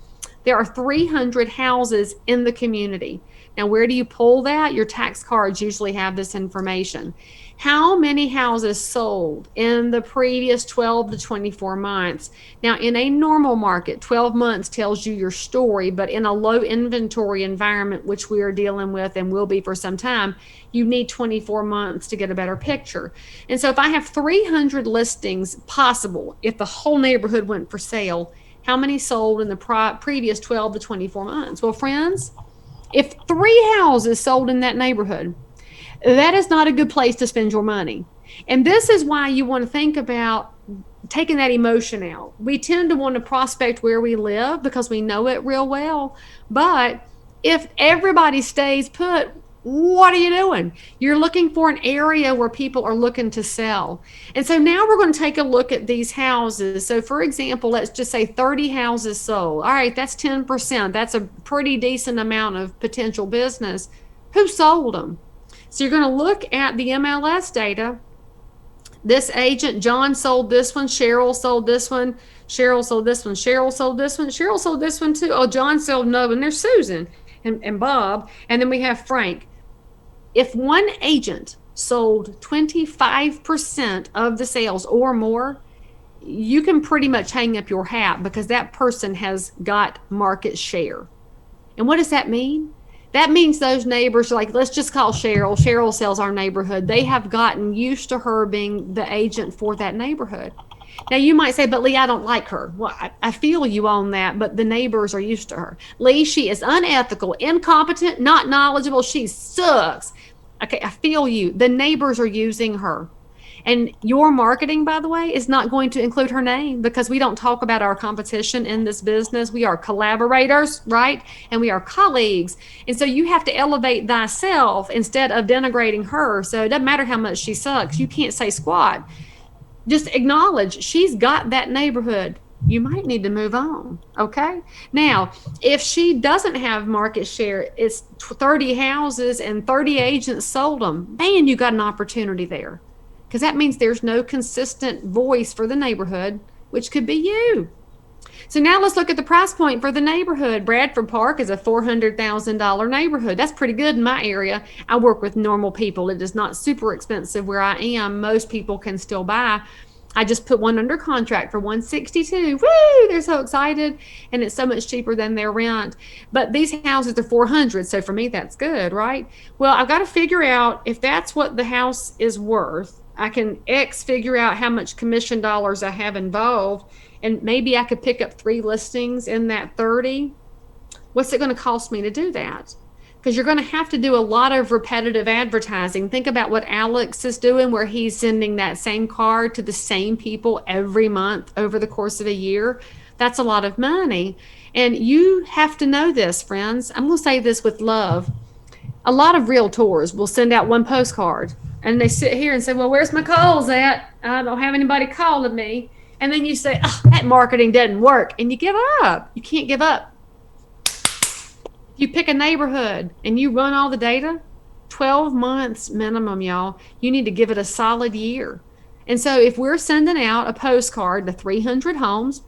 [SPEAKER 1] There are 300 houses in the community. Now, where do you pull that? Your tax cards usually have this information. How many houses sold in the previous 12 to 24 months? Now, in a normal market, 12 months tells you your story, but in a low inventory environment, which we are dealing with and will be for some time, you need 24 months to get a better picture. And so if I have 300 listings possible, if the whole neighborhood went for sale, how many sold in the previous 12 to 24 months? Well, friends, if 3 houses sold in that neighborhood, that is not a good place to spend your money. And this is why you want to think about taking that emotion out. We tend to want to prospect where we live because we know it real well. But if everybody stays put, what are you doing? You're looking for an area where people are looking to sell. And so now we're going to take a look at these houses. So for example, let's just say 30 houses sold. All right, that's 10%. That's a pretty decent amount of potential business. Who sold them? So you're going to look at the MLS data. This agent, John, sold this one. Cheryl sold this one. Cheryl sold this one. Cheryl sold this one. Cheryl sold this one too. Oh, John sold no. And there's Susan and Bob. And then we have Frank. If one agent sold 25% of the sales or more, you can pretty much hang up your hat because that person has got market share. And what does that mean? That means those neighbors are like, let's just call Cheryl. Cheryl sells our neighborhood. They have gotten used to her being the agent for that neighborhood. Now, you might say, but Leigh, I don't like her. Well, I feel you on that, but the neighbors are used to her. Leigh, she is unethical, incompetent, not knowledgeable. She sucks. Okay, I feel you. The neighbors are using her. And your marketing, by the way, is not going to include her name because we don't talk about our competition in this business. We are collaborators, right? And we are colleagues. And so you have to elevate thyself instead of denigrating her. So it doesn't matter how much she sucks. You can't say squat. Just acknowledge she's got that neighborhood. You might need to move on. Okay. Now, if she doesn't have market share, it's 30 houses and 30 agents sold them. Man, you got an opportunity there. Because that means there's no consistent voice for the neighborhood, which could be you. So now let's look at the price point for the neighborhood. Bradford Park is a $400,000 neighborhood. That's pretty good in my area. I work with normal people. It is not super expensive where I am. Most people can still buy. I just put one under contract for $162. Woo! They're so excited. And it's so much cheaper than their rent. But these houses are $400. So for me, that's good, right? Well, I've got to figure out if that's what the house is worth. I can figure out how much commission dollars I have involved, and maybe I could pick up 3 listings in that 30. What's it going to cost me to do that? Because you're going to have to do a lot of repetitive advertising. Think about what Alex is doing, where he's sending that same card to the same people every month over the course of a year. That's a lot of money. And you have to know this, friends. I'm going to say this with love. A lot of realtors will send out one postcard. And they sit here and say, well, where's my calls at? I don't have anybody calling me. And then you say, oh, that marketing doesn't work. And you give up. You can't give up. If you pick a neighborhood and you run all the data, 12 months minimum, y'all. You need to give it a solid year. And so if we're sending out a postcard to 300 homes,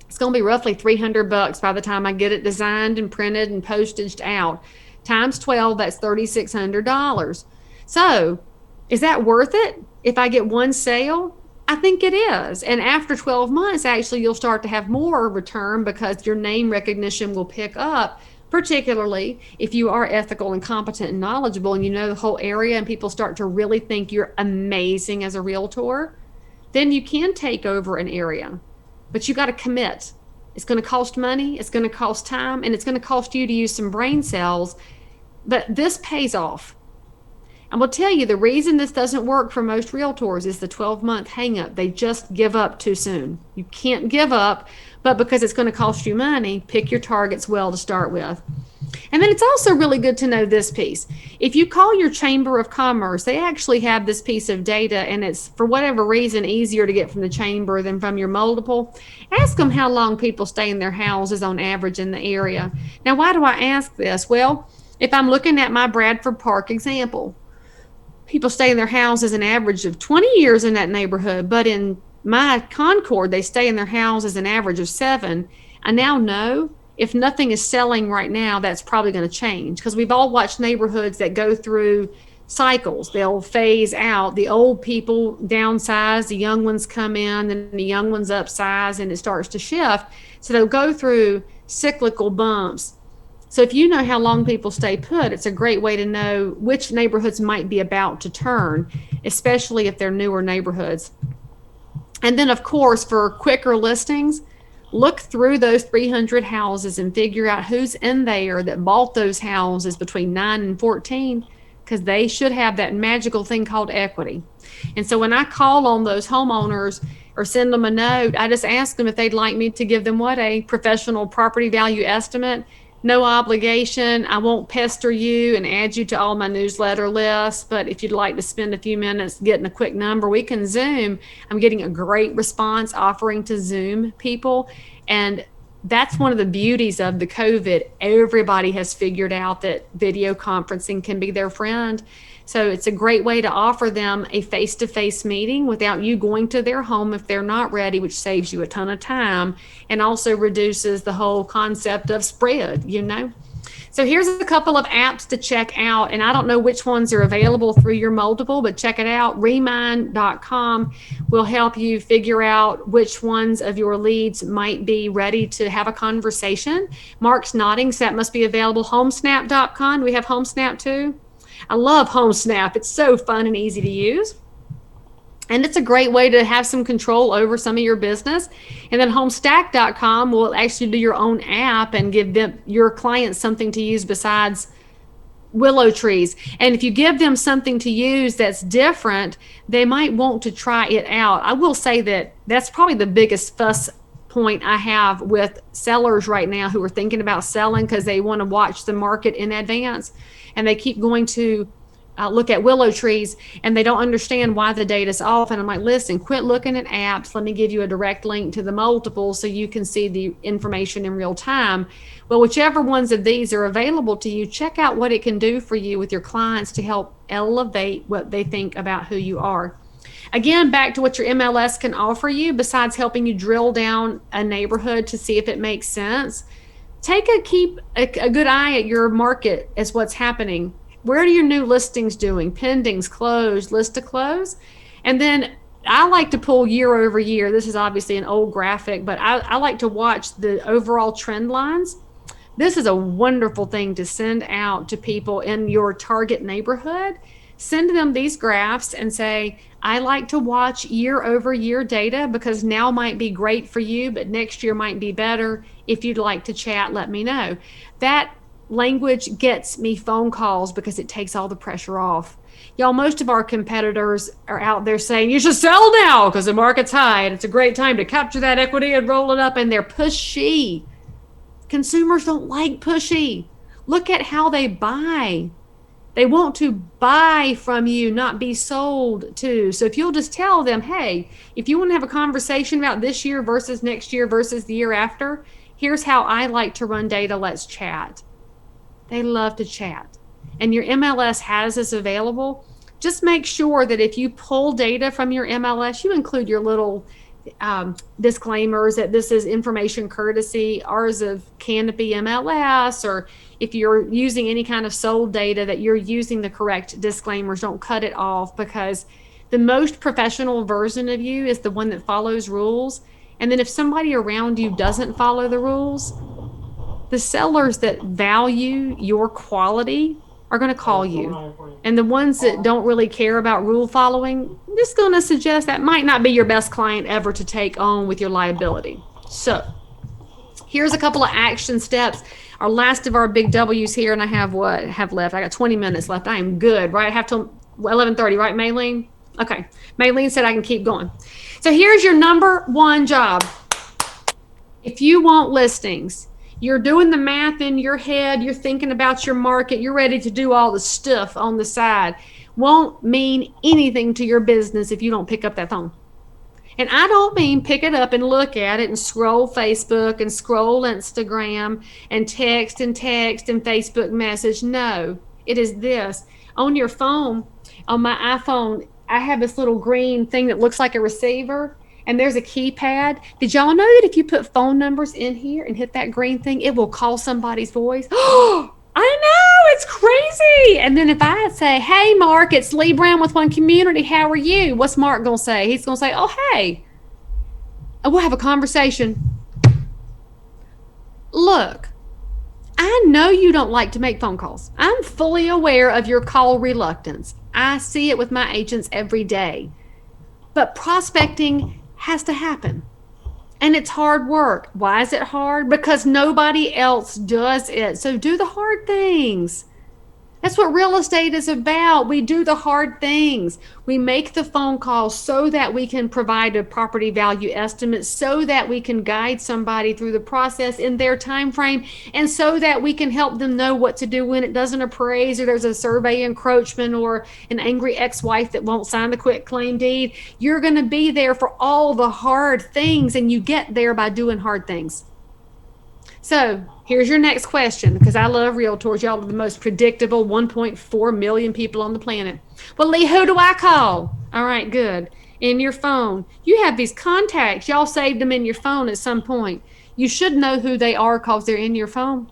[SPEAKER 1] it's going to be roughly $300 by the time I get it designed and printed and postaged out. Times 12, that's $3,600. So is that worth it if I get one sale? I think it is. And after 12 months, actually, you'll start to have more return because your name recognition will pick up, particularly if you are ethical and competent and knowledgeable and you know the whole area and people start to really think you're amazing as a realtor. Then you can take over an area, but you got to commit. It's going to cost money, it's going to cost time, and it's going to cost you to use some brain cells. But this pays off. I'm going to tell you the reason this doesn't work for most realtors is the 12-month hang up. They just give up too soon. You can't give up, but because it's going to cost you money, pick your targets well to start with. And then it's also really good to know this piece. If you call your Chamber of Commerce, they actually have this piece of data, and it's, for whatever reason, easier to get from the chamber than from your multiple. Ask them how long people stay in their houses on average in the area. Now, why do I ask this? Well, if I'm looking at my Bradford Park example, people stay in their houses an average of 20 years in that neighborhood, but in my Concord, they stay in their houses an average of 7. I now know if nothing is selling right now, that's probably going to change, because we've all watched neighborhoods that go through cycles. They'll phase out. The old people downsize, the young ones come in, and the young ones upsize, and it starts to shift. So they'll go through cyclical bumps. So if you know how long people stay put, it's a great way to know which neighborhoods might be about to turn, especially if they're newer neighborhoods. And then, of course, for quicker listings, look through those 300 houses and figure out who's in there that bought those houses between 9 and 14, because they should have that magical thing called equity. And so when I call on those homeowners or send them a note, I just ask them if they'd like me to give them a professional property value estimate. No obligation. I won't pester you and add you to all my newsletter lists, but if you'd like to spend a few minutes getting a quick number, we can Zoom. I'm getting a great response offering to Zoom people, and that's one of the beauties of the COVID. Everybody has figured out that video conferencing can be their friend. So it's a great way to offer them a face-to-face meeting without you going to their home if they're not ready, which saves you a ton of time and also reduces the whole concept of spread, So here's a couple of apps to check out, and I don't know which ones are available through your multiple, but check it out. Remind.com will help you figure out which ones of your leads might be ready to have a conversation. Mark's nodding, so that must be available. Homesnap.com. Do we have Homesnap too? I love Homesnap. It's so fun and easy to use. And it's a great way to have some control over some of your business. And then Homestack.com will actually do your own app and give them, your clients, something to use besides willow trees. And if you give them something to use that's different, they might want to try it out. I will say that that's probably the biggest fuss point I have with sellers right now who are thinking about selling because they want to watch the market in advance, and they keep going to look at willow trees and they don't understand why the data's off. And I'm like, listen, quit looking at apps. Let me give you a direct link to the multiple so you can see the information in real time. Well, whichever ones of these are available to you, check out what it can do for you with your clients to help elevate what they think about who you are. Again, back to what your MLS can offer you, besides helping you drill down a neighborhood to see if it makes sense. Keep a good eye at your market as what's happening. Where are your new listings doing? Pendings, closed, list to close? And then I like to pull year over year. This is obviously an old graphic, but I like to watch the overall trend lines. This is a wonderful thing to send out to people in your target neighborhood. Send them these graphs and say, I like to watch year over year data because now might be great for you, but next year might be better. If you'd like to chat, let me know. That language gets me phone calls because it takes all the pressure off. Y'all, most of our competitors are out there saying you should sell now because the market's high and it's a great time to capture that equity and roll it up, and they're pushy. Consumers don't like pushy. Look at how they buy. They want to buy from you, not be sold to. So if you'll just tell them, hey, if you want to have a conversation about this year versus next year versus the year after, here's how I like to run data, let's chat. They love to chat. And your MLS has this available. Just make sure that if you pull data from your MLS, you include your little disclaimers that this is information courtesy, ours of Canopy MLS, or if you're using any kind of sold data, that you're using the correct disclaimers. Don't cut it off, because the most professional version of you is the one that follows rules. And then if somebody around you doesn't follow the rules, the sellers that value your quality are going to call you. And the ones that don't really care about rule following, I'm just going to suggest that might not be your best client ever to take on with your liability. So here's a couple of action steps. Our last of our big W's here, and I have left? I got 20 minutes left. I am good, right? I have till 11:30, right, Maylene? Okay. Maylene said I can keep going. So here's your number one job. If you want listings, You're doing the math in your head. You're thinking about your market. You're ready to do all the stuff on the side. Won't mean anything to your business if you don't pick up that phone. And I don't mean pick it up and look at it and scroll Facebook and scroll Instagram and text and Facebook message. No, it is this. On your phone, on my iPhone, I have this little green thing that looks like a receiver, and there's a keypad. Did y'all know that if you put phone numbers in here and hit that green thing, it will call somebody's voice? Oh, I know, it's crazy. And then if I say, hey, Mark, it's Leigh Brown with One Community. How are you? What's Mark going to say? He's going to say, oh, hey. And we'll have a conversation. Look, I know you don't like to make phone calls. I'm fully aware of your call reluctance. I see it with my agents every day. But prospecting has to happen. And it's hard work. Why is it hard? Because nobody else does it. So do the hard things. That's what real estate is about. We do the hard things. We make the phone calls so that we can provide a property value estimate, so that we can guide somebody through the process in their time frame, and so that we can help them know what to do when it doesn't appraise, or there's a survey encroachment, or an angry ex-wife that won't sign the quit claim deed. You're going to be there for all the hard things, and you get there by doing hard things. So here's your next question, because I love realtors. Y'all are the most predictable 1.4 million people on the planet. Well, Leigh, who do I call? All right, good. In your phone. You have these contacts. Y'all saved them in your phone at some point. You should know who they are because they're in your phone.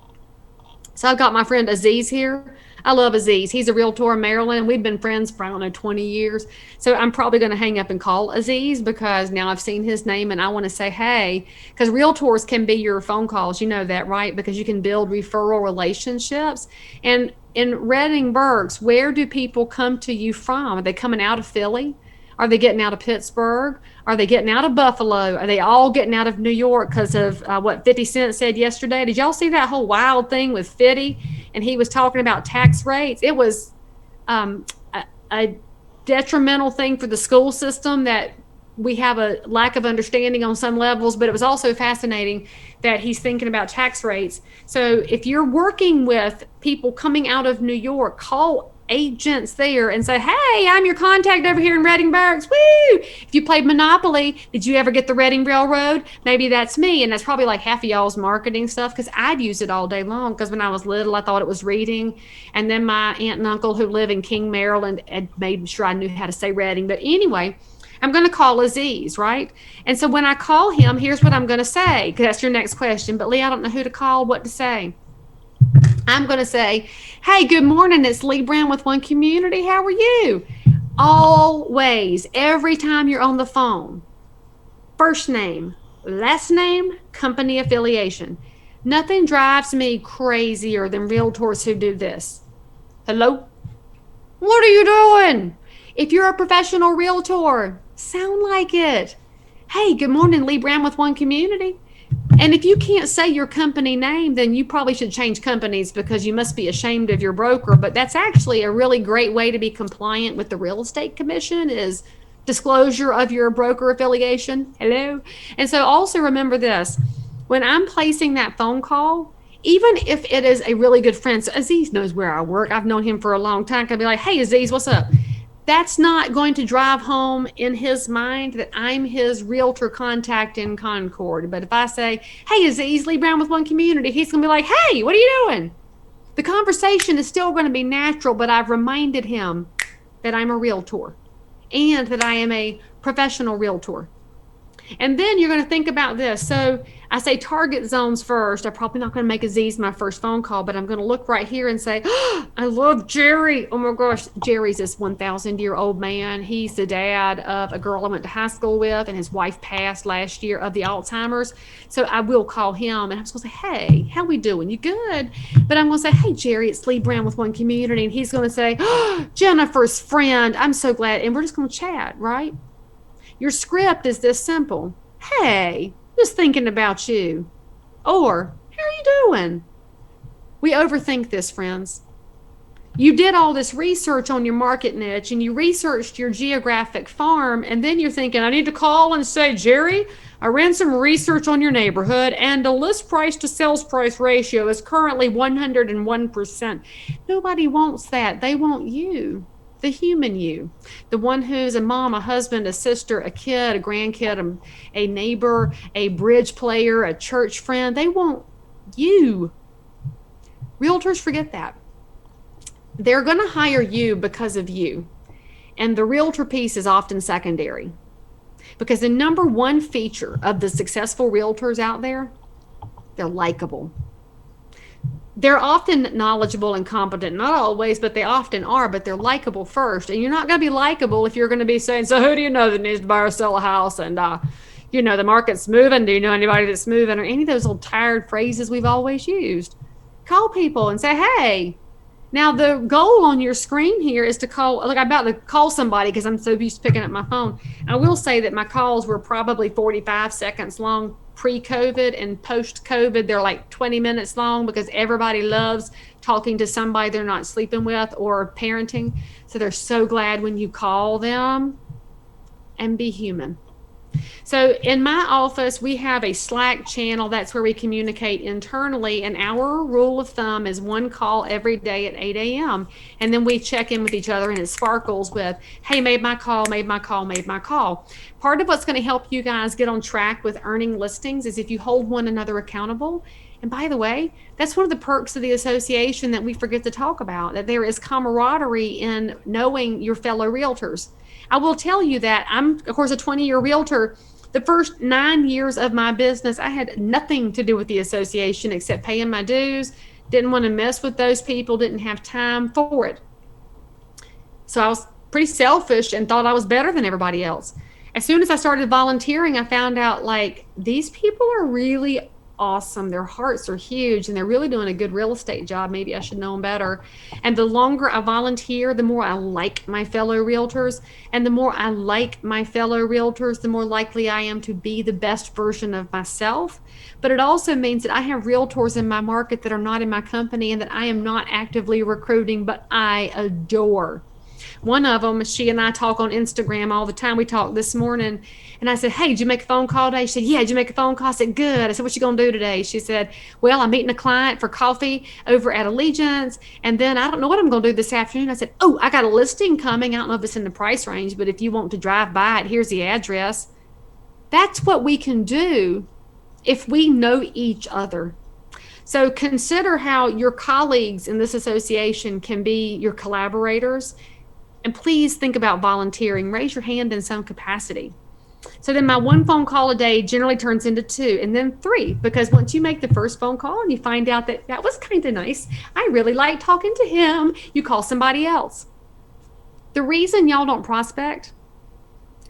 [SPEAKER 1] So I've got my friend Aziz here. I love Aziz. He's a realtor in Maryland. We've been friends for, 20 years. So I'm probably going to hang up and call Aziz, because now I've seen his name and I want to say, hey, because realtors can be your phone calls. You know that, right? Because you can build referral relationships. And in Reading-Berks, where do people come to you from? Are they coming out of Philly? Are they getting out of Pittsburgh? Are they getting out of Buffalo? Are they all getting out of New York because of what 50 Cent said yesterday? Did y'all see that whole wild thing with 50? And he was talking about tax rates. It was a detrimental thing for the school system that we have a lack of understanding on some levels, but it was also fascinating that he's thinking about tax rates. So if you're working with people coming out of New York, call agents there and say, hey, I'm your contact over here in Reading-Berks. Woo! If you played Monopoly, did you ever get the Reading Railroad? Maybe that's me. And that's probably like half of y'all's marketing stuff, because I'd use it all day long, because when I was little, I thought it was reading. And then my aunt and uncle who live in King, Maryland, had made sure I knew how to say Reading. But anyway, I'm going to call Aziz, right? And so when I call him, here's what I'm going to say, because that's your next question. But Leigh, I don't know who to call, what to say. I'm going to say, hey, good morning. It's Leigh Brown with One Community. How are you? Always, every time you're on the phone, first name, last name, company affiliation. Nothing drives me crazier than realtors who do this. Hello? What are you doing? If you're a professional realtor, sound like it. Hey, good morning, Leigh Brown with One Community. And if you can't say your company name, then you probably should change companies, because you must be ashamed of your broker. But that's actually a really great way to be compliant with the Real Estate Commission, is disclosure of your broker affiliation. Hello? And so also remember this. When I'm placing that phone call, even if it is a really good friend, so Aziz knows where I work. I've known him for a long time. I can be like, hey, Aziz, what's up? That's not going to drive home in his mind that I'm his realtor contact in Concord. But if I say, hey, Aziz, Leigh Brown with One Community, he's going to be like, hey, what are you doing? The conversation is still going to be natural, but I've reminded him that I'm a realtor and that I am a professional realtor. And then you're going to think about this. So I say target zones first. I'm probably not going to make Aziz my first phone call, but I'm going to look right here and say, oh, I love Jerry. Oh my gosh, Jerry's this 1,000-year-old man. He's the dad of a girl I went to high school with, and his wife passed last year of the Alzheimer's. So I will call him, and I'm just going to say, hey, how we doing? You good? But I'm going to say, hey, Jerry, it's Leigh Brown with One Community. And he's going to say, oh, Jennifer's friend. I'm so glad. And we're just going to chat, right? Your script is this simple. Hey, just thinking about you. Or, how are you doing? We overthink this, friends. You did all this research on your market niche, and you researched your geographic farm, and then you're thinking, I need to call and say, Jerry, I ran some research on your neighborhood, and the list price to sales price ratio is currently 101%. Nobody wants that. They want you, the human you, the one who's a mom, a husband, a sister, a kid, a grandkid, a neighbor, a bridge player, a church friend. They want you. Realtors forget that. They're going to hire you because of you. And the realtor piece is often secondary. Because the number one feature of the successful realtors out there, they're likable. They're often knowledgeable and competent. Not always, but they often are, but they're likable first. And you're not going to be likable if you're going to be saying, so who do you know that needs to buy or sell a house? And, the market's moving. Do you know anybody that's moving? Or any of those old tired phrases we've always used. Call people and say, hey. Now, the goal on your screen here is to call, like I'm about to call somebody because I'm so used to picking up my phone. I will say that my calls were probably 45 seconds long pre-COVID, and post-COVID, they're like 20 minutes long because everybody loves talking to somebody they're not sleeping with or parenting. So they're so glad when you call them, and be human. So in my office, we have a Slack channel. That's where we communicate internally. And our rule of thumb is one call every day at 8 a.m. And then we check in with each other, and it sparkles with, hey, made my call, made my call, made my call. Part of what's going to help you guys get on track with earning listings is if you hold one another accountable. And by the way, that's one of the perks of the association that we forget to talk about, that there is camaraderie in knowing your fellow realtors. I will tell you that I'm, of course, a 20-year realtor. The first 9 years of my business, I had nothing to do with the association except paying my dues. Didn't want to mess with those people, didn't have time for it. So I was pretty selfish and thought I was better than everybody else. As soon as I started volunteering, I found out, like, these people are really awesome. Their hearts are huge, and they're really doing a good real estate job. Maybe I should know them better. And the longer I volunteer, the more I like my fellow realtors. And the more I like my fellow realtors, the more likely I am to be the best version of myself. But it also means that I have realtors in my market that are not in my company and that I am not actively recruiting, but I adore. One of them, she and I talk on Instagram all the time. We talked this morning, and I said, hey, did you make a phone call today? She said, yeah, did you make a phone call? I said, good. I said, what you going to do today? She said, well, I'm meeting a client for coffee over at Allegiance, and then I don't know what I'm going to do this afternoon. I said, oh, I got a listing coming. I don't know if it's in the price range, but if you want to drive by it, here's the address. That's what we can do if we know each other. So consider how your colleagues in this association can be your collaborators. And please think about volunteering. Raise your hand in some capacity. So then my one phone call a day generally turns into 2 and then 3, because once you make the first phone call and you find out that that was kind of nice, I really like talking to him, you call somebody else. The reason y'all don't prospect,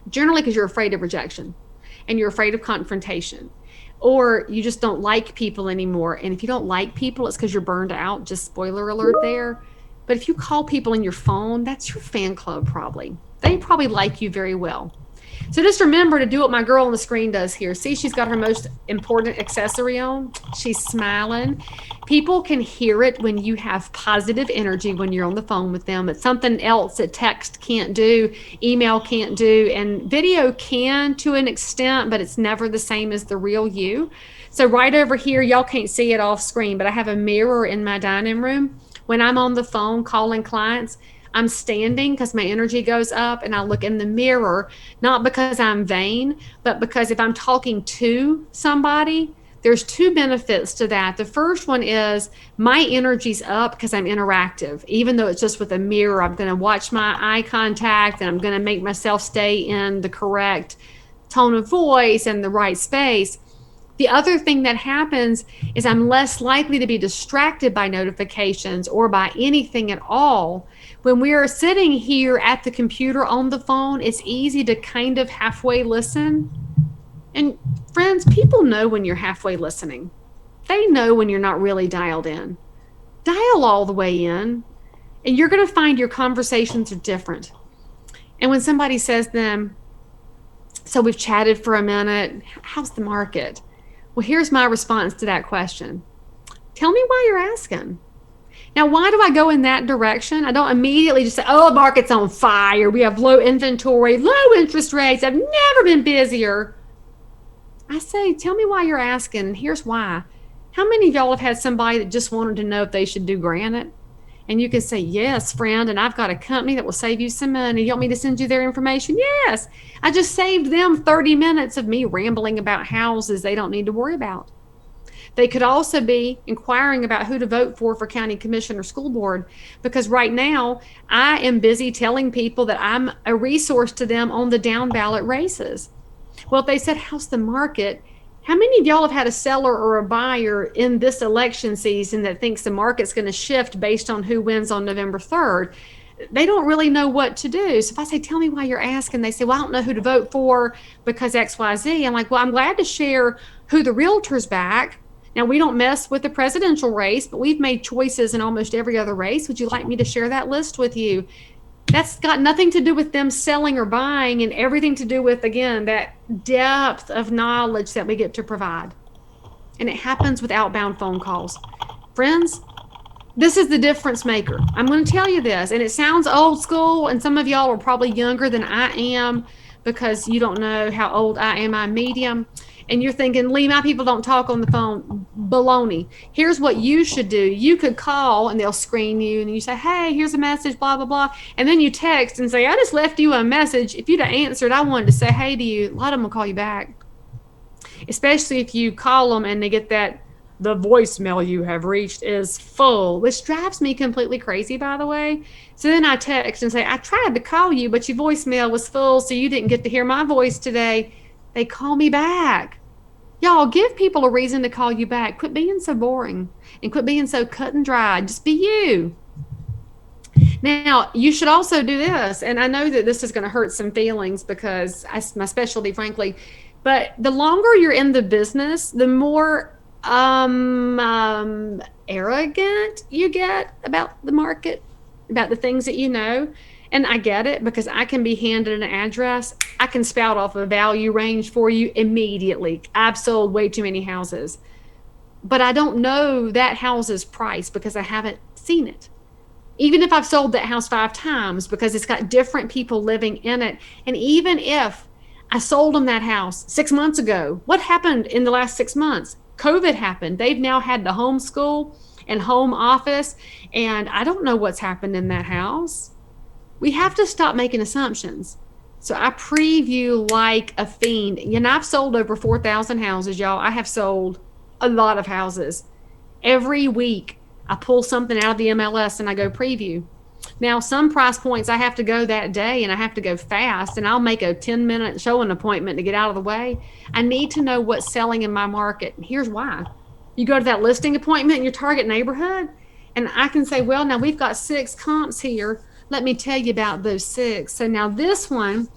[SPEAKER 1] generally because you're afraid of rejection and you're afraid of confrontation, or you just don't like people anymore. And if you don't like people, it's because you're burned out. Just spoiler alert there. But if you call people in your phone, that's your fan club probably. They probably like you very well. So just remember to do what my girl on the screen does here. See, she's got her most important accessory on. She's smiling. People can hear it when you have positive energy when you're on the phone with them. It's something else that text can't do, email can't do, and video can to an extent, but it's never the same as the real you. So right over here, y'all can't see it off screen, but I have a mirror in my dining room. When I'm on the phone calling clients, I'm standing because my energy goes up, and I look in the mirror, not because I'm vain, but because if I'm talking to somebody, there's 2 benefits to that. The first one is my energy's up because I'm interactive. Even though it's just with a mirror, I'm going to watch my eye contact, and I'm going to make myself stay in the correct tone of voice and the right space. The other thing that happens is I'm less likely to be distracted by notifications or by anything at all. When we are sitting here at the computer on the phone, it's easy to kind of halfway listen. And friends, people know when you're halfway listening. They know when you're not really dialed in. Dial all the way in, and you're going to find your conversations are different. And when somebody says to them, so we've chatted for a minute, how's the market? Well, here's my response to that question. Tell me why you're asking. Now, why do I go in that direction? I don't immediately just say, oh, the market's on fire. We have low inventory, low interest rates. I've never been busier. I say, tell me why you're asking. And here's why. How many of y'all have had somebody that just wanted to know if they should do granite? And you can say, yes, friend, and I've got a company that will save you some money. You want me to send you their information? Yes. I just saved them 30 minutes of me rambling about houses they don't need to worry about. They could also be inquiring about who to vote for county commission or school board, because right now I am busy telling people that I'm a resource to them on the down ballot races. Well, if they said, how's the market? How many of y'all have had a seller or a buyer in this election season that thinks the market's going to shift based on who wins on November 3rd? They don't really know what to do. So if I say, tell me why you're asking, they say, well, I don't know who to vote for because XYZ. I'm like, well, I'm glad to share who the realtor's back. Now, we don't mess with the presidential race, but we've made choices in almost every other race. Would you like me to share that list with you? That's got nothing to do with them selling or buying, and everything to do with, again, that depth of knowledge that we get to provide. And it happens with outbound phone calls. Friends, this is the difference maker. I'm going to tell you this, and it sounds old school, and some of y'all are probably younger than I am because you don't know how old I am. I'm medium. And you're thinking, Leigh, my people don't talk on the phone. Baloney. Here's what you should do. You could call and they'll screen you and you say, hey, here's a message, blah, blah, blah. And then you text and say, I just left you a message. If you'd have answered, I wanted to say hey to you. A lot of them will call you back, especially if you call them and they get that the voicemail you have reached is full, which drives me completely crazy, by the way. So then I text and say, I tried to call you, but your voicemail was full, so you didn't get to hear my voice today. They call me back. Y'all, give people a reason to call you back. Quit being so boring and quit being so cut and dry. Just be you. Now, you should also do this, and I know that this is going to hurt some feelings because it's my specialty, frankly, but the longer you're in the business, the more arrogant you get about the market, about the things that you know. And I get it because I can be handed an address. I can spout off a value range for you immediately. I've sold way too many houses, but I don't know that house's price because I haven't seen it. Even if I've sold that house 5 times because it's got different people living in it. And even if I sold them that house 6 months ago, what happened in the last 6 months? COVID happened. They've now had to homeschool and home office, and I don't know what's happened in that house. We have to stop making assumptions. So I preview like a fiend. And I've sold over 4,000 houses, y'all. I have sold a lot of houses. Every week, I pull something out of the MLS and I go preview. Now, some price points I have to go that day and I have to go fast, and I'll make a 10-minute showing appointment to get out of the way. I need to know what's selling in my market. And here's why. You go to that listing appointment in your target neighborhood, and I can say, well, now we've got 6 comps here. Let me tell you about those 6. So now this one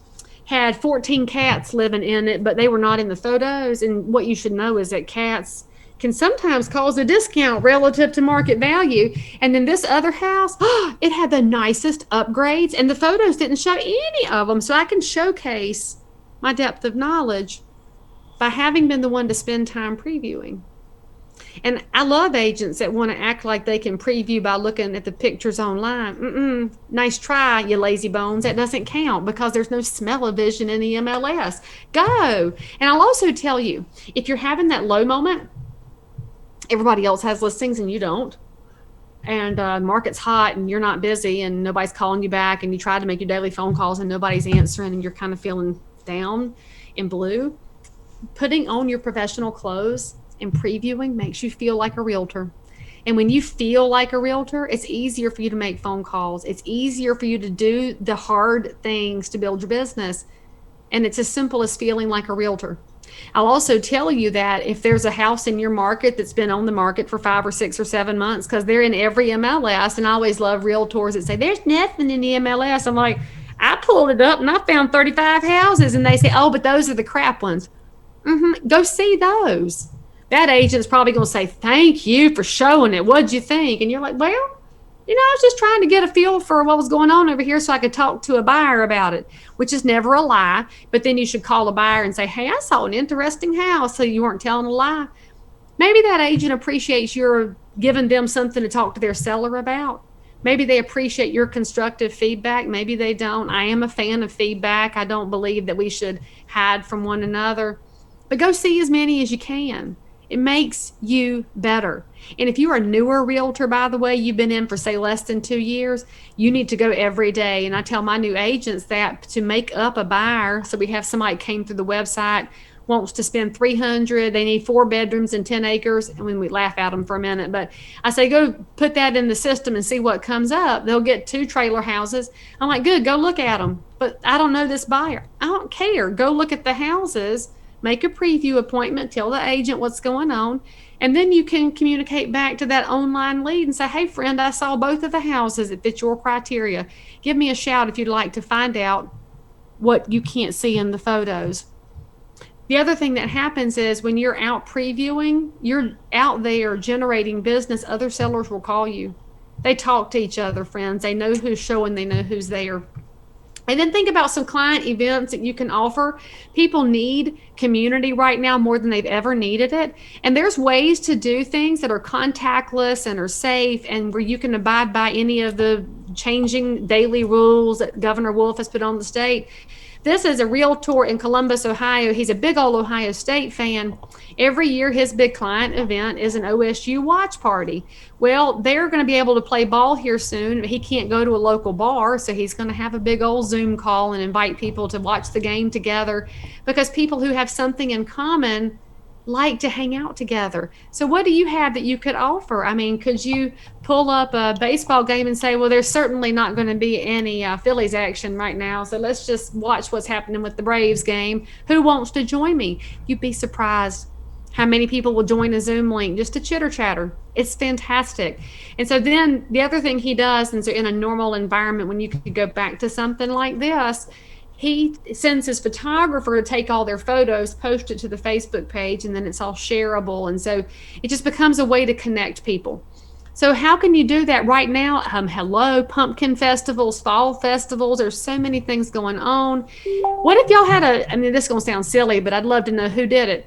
[SPEAKER 1] had 14 cats living in it, but they were not in the photos. And what you should know is that cats can sometimes cause a discount relative to market value. And then this other house, it had the nicest upgrades, and the photos didn't show any of them. So I can showcase my depth of knowledge by having been the one to spend time previewing. And I love agents that want to act like they can preview by looking at the pictures online. Nice try, you lazy bones. That doesn't count because there's no smell-o-vision in the MLS. Go. And I'll also tell you, if you're having that low moment, everybody else has listings and you don't, and market's hot and you're not busy and nobody's calling you back, and you try to make your daily phone calls and nobody's answering and you're kind of feeling down in blue, putting on your professional clothes and previewing makes you feel like a realtor. And when you feel like a realtor, it's easier for you to make phone calls. It's easier for you to do the hard things to build your business. And it's as simple as feeling like a realtor. I'll also tell you that if there's a house in your market that's been on the market for 5 or 6 or 7 months, because they're in every MLS, and I always love realtors that say, there's nothing in the MLS. I'm like, I pulled it up and I found 35 houses. And they say, oh, but those are the crap ones. Go see those. That agent's probably going to say, thank you for showing it. What'd you think? And you're like, well, I was just trying to get a feel for what was going on over here so I could talk to a buyer about it, which is never a lie. But then you should call a buyer and say, hey, I saw an interesting house, so you weren't telling a lie. Maybe that agent appreciates your giving them something to talk to their seller about. Maybe they appreciate your constructive feedback. Maybe they don't. I am a fan of feedback. I don't believe that we should hide from one another. but go see as many as you can. It makes you better. And if you are a newer realtor, by the way, you've been in for say less than 2 years, you need to go every day. And I tell my new agents that to make up a buyer, so we have somebody came through the website, wants to spend 300, they need 4 bedrooms and 10 acres, and when we laugh at them for a minute, but I say go put that in the system and see what comes up. They'll get 2 trailer houses. I'm like, good, go look at them. But I don't know this buyer. I don't care. Go look at the houses, make a preview appointment, tell the agent what's going on, and then you can communicate back to that online lead and say, hey friend, I saw both of the houses that fit your criteria. Give me a shout if you'd like to find out what you can't see in the photos. The other thing that happens is when you're out previewing, you're out there generating business. Other sellers will call you. They talk to each other, friends. They know who's showing, they know who's there. And then think about some client events that you can offer. People need community right now more than they've ever needed it. And there's ways to do things that are contactless and are safe and where you can abide by any of the changing daily rules that Governor Wolf has put on the state. This is a realtor in Columbus, Ohio. He's a big old Ohio State fan. Every year, his big client event is an OSU watch party. Well, they're going to be able to play ball here soon. He can't go to a local bar, so he's going to have a big old Zoom call and invite people to watch the game together because people who have something in common like to hang out together. So what do you have that you could offer? I mean, could you pull up a baseball game and say, well, there's certainly not going to be any Phillies action right now, so let's just watch what's happening with the Braves game. Who wants to join me? You'd be surprised how many people will join a Zoom link just to chitter chatter. It's fantastic. And so then the other thing he does, and so in a normal environment, when you could go back to something like this, he sends his photographer to take all their photos, post it to the Facebook page, and then it's all shareable. And so it just becomes a way to connect people. So how can you do that right now? Hello, pumpkin festivals, fall festivals. There's so many things going on. What if y'all had I mean, this is going to sound silly, but I'd love to know who did it.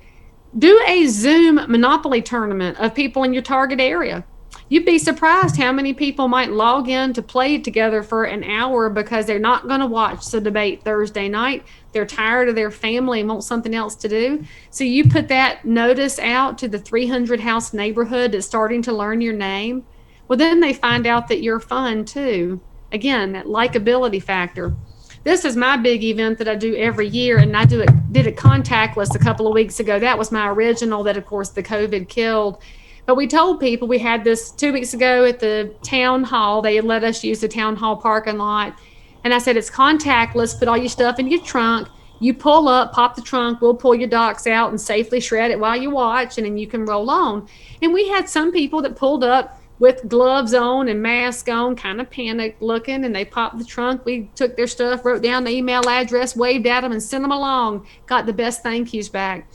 [SPEAKER 1] Do a Zoom Monopoly tournament of people in your target area. You'd be surprised how many people might log in to play together for an hour because they're not going to watch the debate Thursday night. They're tired of their family and want something else to do. So you put that notice out to the 300 house neighborhood that's starting to learn your name. Well, then they find out that you're fun too. Again, that likability factor. This is my big event that I do every year, and I did it contactless a couple of weeks ago. That was my original that, of course, the COVID killed. But we told people, we had this 2 weeks ago at the town hall. They had let us use the town hall parking lot. And I said, it's contactless. Put all your stuff in your trunk. You pull up, pop the trunk. We'll pull your docs out and safely shred it while you watch, and then you can roll on. And we had some people that pulled up with gloves on and mask on, kind of panicked looking, and they popped the trunk. We took their stuff, wrote down the email address, waved at them, and sent them along. Got the best thank yous back.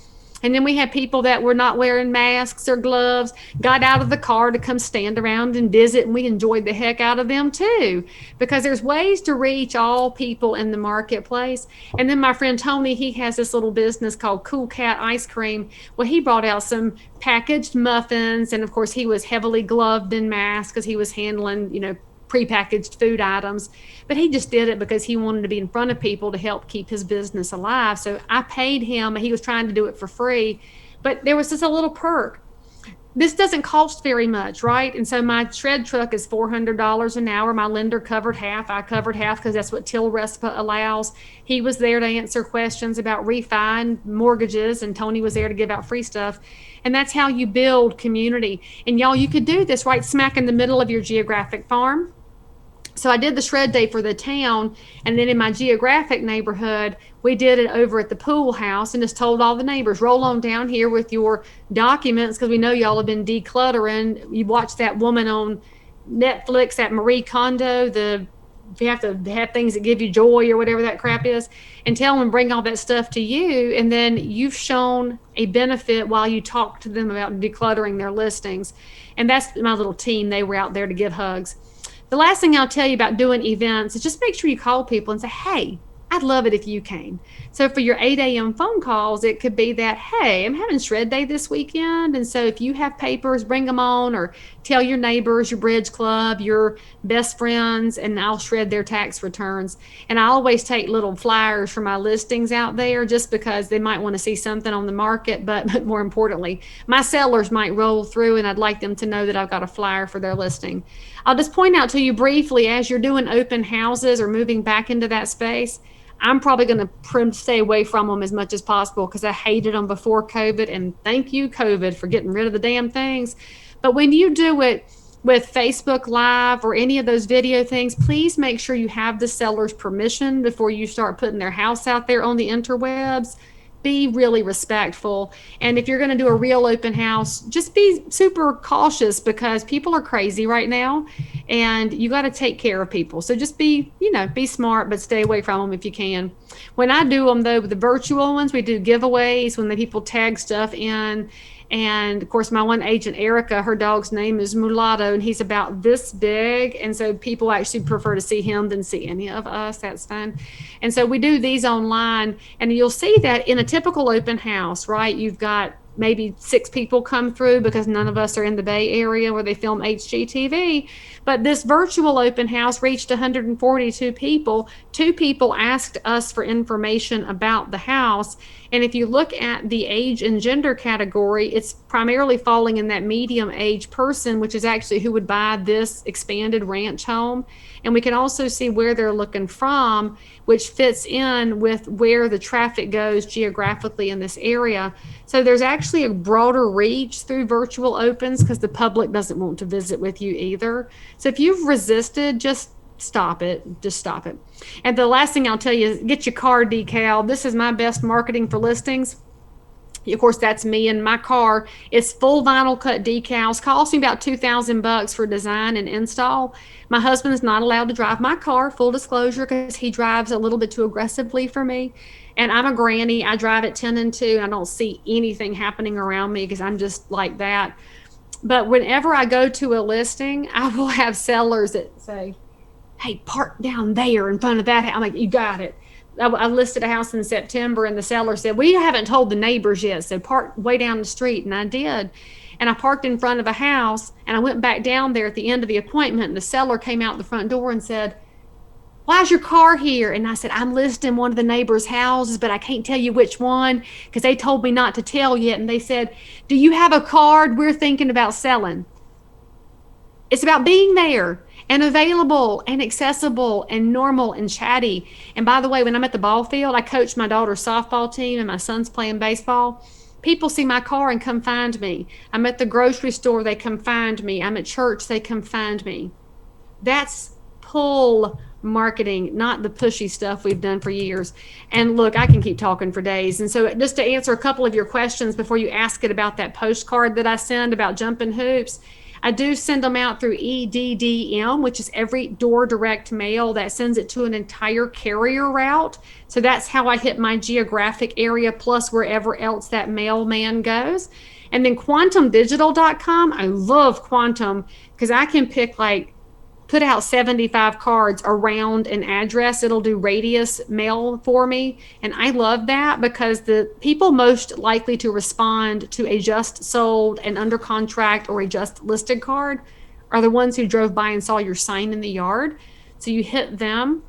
[SPEAKER 1] And then we had people that were not wearing masks or gloves, got out of the car to come stand around and visit, and we enjoyed the heck out of them too, because there's ways to reach all people in the marketplace. And then my friend Tony, he has this little business called Cool Cat Ice Cream. Well, he brought out some packaged muffins, and of course he was heavily gloved and masked because he was handling, prepackaged food items, but he just did it because he wanted to be in front of people to help keep his business alive. So I paid him. He was trying to do it for free, but there was just a little perk. This doesn't cost very much, right? And so my shred truck is $400 an hour. My lender covered half. I covered half because that's what Till Respa allows. He was there to answer questions about refi and mortgages, and Tony was there to give out free stuff. And that's how you build community. And y'all, you could do this right smack in the middle of your geographic farm. So I did the shred day for the town, and then in my geographic neighborhood, we did it over at the pool house and just told all the neighbors, roll on down here with your documents because we know y'all have been decluttering. You watch that woman on Netflix, that Marie Kondo, you have to have things that give you joy or whatever that crap is, and tell them bring all that stuff to you, and then you've shown a benefit while you talk to them about decluttering their listings. And that's my little team. They were out there to give hugs. The last thing I'll tell you about doing events is just make sure you call people and say, hey, I'd love it if you came. So for your 8 a.m. phone calls, it could be that, hey, I'm having shred day this weekend. And so if you have papers, bring them on, or tell your neighbors, your bridge club, your best friends, and I'll shred their tax returns. And I always take little flyers for my listings out there just because they might want to see something on the market. But more importantly, my sellers might roll through and I'd like them to know that I've got a flyer for their listing. I'll just point out to you briefly, as you're doing open houses or moving back into that space, I'm probably going to stay away from them as much as possible because I hated them before COVID. And thank you, COVID, for getting rid of the damn things. But when you do it with Facebook Live or any of those video things, please make sure you have the seller's permission before you start putting their house out there on the interwebs. Be really respectful. And if you're going to do a real open house, just be super cautious because people are crazy right now and you got to take care of people. So just be smart, but stay away from them if you can. When I do them though, with the virtual ones, we do giveaways when the people tag stuff in. And of course, my one agent, Erica, her dog's name is Mulatto, and he's about this big. And so people actually prefer to see him than see any of us. That's fun. And so we do these online, and you'll see that in a typical open house, right? You've got maybe 6 people come through because none of us are in the Bay Area where they film HGTV. But this virtual open house reached 142 people. 2 people asked us for information about the house. And if you look at the age and gender category, it's primarily falling in that medium age person, which is actually who would buy this expanded ranch home. And we can also see where they're looking from, which fits in with where the traffic goes geographically in this area. So there's actually a broader reach through virtual opens because the public doesn't want to visit with you either. So if you've resisted, just stop it. Just stop it. And the last thing I'll tell you is get your car decal. This is my best marketing for listings. Of course, that's me and my car. It's full vinyl cut decals. Cost me about $2,000 for design and install. My husband is not allowed to drive my car, full disclosure, because he drives a little bit too aggressively for me. And I'm a granny. I drive at 10 and 2. And I don't see anything happening around me because I'm just like that. But whenever I go to a listing, I will have sellers that say, hey, park down there in front of that house. I'm like, you got it. I listed a house in September and the seller said, we haven't told the neighbors yet, so park way down the street. And I did. And I parked in front of a house and I went back down there at the end of the appointment and the seller came out the front door and said, why's your car here? And I said, I'm listing one of the neighbors' houses, but I can't tell you which one because they told me not to tell yet. And they said, do you have a card? We're thinking about selling. It's about being there and available and accessible and normal and chatty. And by the way, when I'm at the ball field, I coach my daughter's softball team and my son's playing baseball. People see my car and come find me. I'm at the grocery store, they come find me. I'm at church, they come find me. That's pull marketing, not the pushy stuff we've done for years. And look, I can keep talking for days. And so just to answer a couple of your questions before you ask it about that postcard that I send about jumping hoops, I do send them out through EDDM, which is every door direct mail that sends it to an entire carrier route. So that's how I hit my geographic area plus wherever else that mailman goes. And then quantumdigital.com, I love Quantum because I can put out 75 cards around an address. It'll do radius mail for me. And I love that because the people most likely to respond to a just sold and under contract or a just listed card are the ones who drove by and saw your sign in the yard. So you hit them.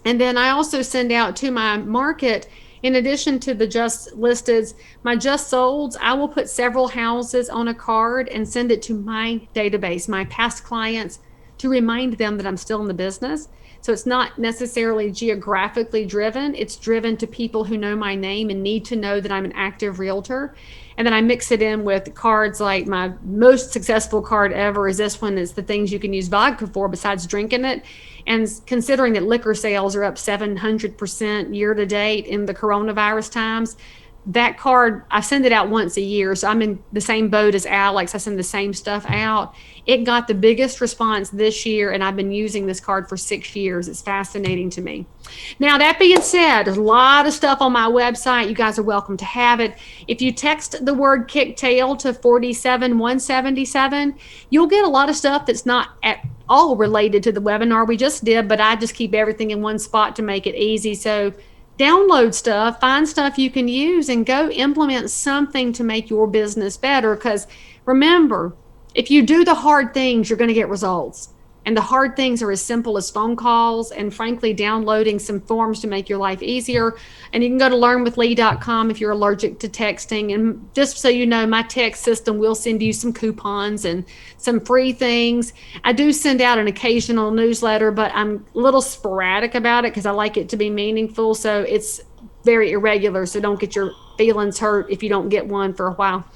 [SPEAKER 1] And then I also send out to my market, in addition to the just listeds, my just solds, I will put several houses on a card and send it to my database, my past clients, to remind them that I'm still in the business. So it's not necessarily geographically driven. It's driven to people who know my name and need to know that I'm an active realtor. And then I mix it in with cards like my most successful card ever is this one. It's the things you can use vodka for besides drinking it. And considering that liquor sales are up 700% year to date in the coronavirus times, that card, I send it out once a year. So I'm in the same boat as Alex. I send the same stuff out. It got the biggest response this year, and I've been using this card for 6 years. It's fascinating to me. Now, that being said, there's a lot of stuff on my website. You guys are welcome to have it. If you text the word kicktail to 47177, you'll get a lot of stuff that's not at all related to the webinar we just did, but I just keep everything in one spot to make it easy. So download stuff, find stuff you can use, and go implement something to make your business better. Because remember, If you do the hard things, you're going to get results. And the hard things are as simple as phone calls and, frankly, downloading some forms to make your life easier. And you can go to learnwithleigh.com if you're allergic to texting. And just so you know, my text system will send you some coupons and some free things. I do send out an occasional newsletter, but I'm a little sporadic about it because I like it to be meaningful. So it's very irregular. So don't get your feelings hurt if you don't get one for a while.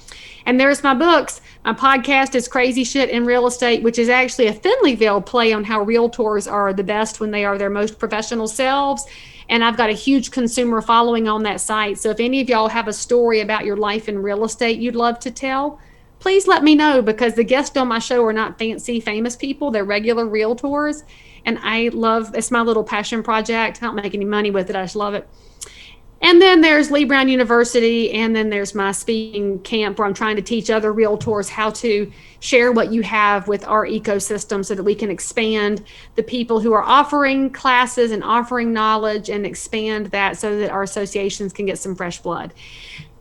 [SPEAKER 1] And there's my books. My podcast is Crazy Shit in Real Estate, which is actually a thinly veiled play on how realtors are the best when they are their most professional selves. And I've got a huge consumer following on that site. So if any of y'all have a story about your life in real estate you'd love to tell, please let me know, because the guests on my show are not fancy, famous people. They're regular realtors. And I love, it's my little passion project. I don't make any money with it. I just love it. And then there's Leigh Brown University, and then there's my speaking camp where I'm trying to teach other realtors how to share what you have with our ecosystem so that we can expand the people who are offering classes and offering knowledge and expand that so that our associations can get some fresh blood.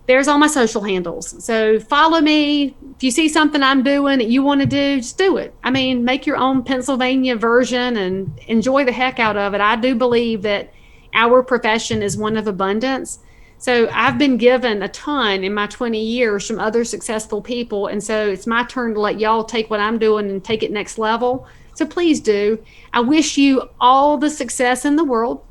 [SPEAKER 1] There's all my social handles. So follow me. If you see something I'm doing that you want to do, just do it. I mean, make your own Pennsylvania version and enjoy the heck out of it. I do believe that our profession is one of abundance. So I've been given a ton in my 20 years from other successful people. And so it's my turn to let y'all take what I'm doing and take it next level. So please do. I wish you all the success in the world.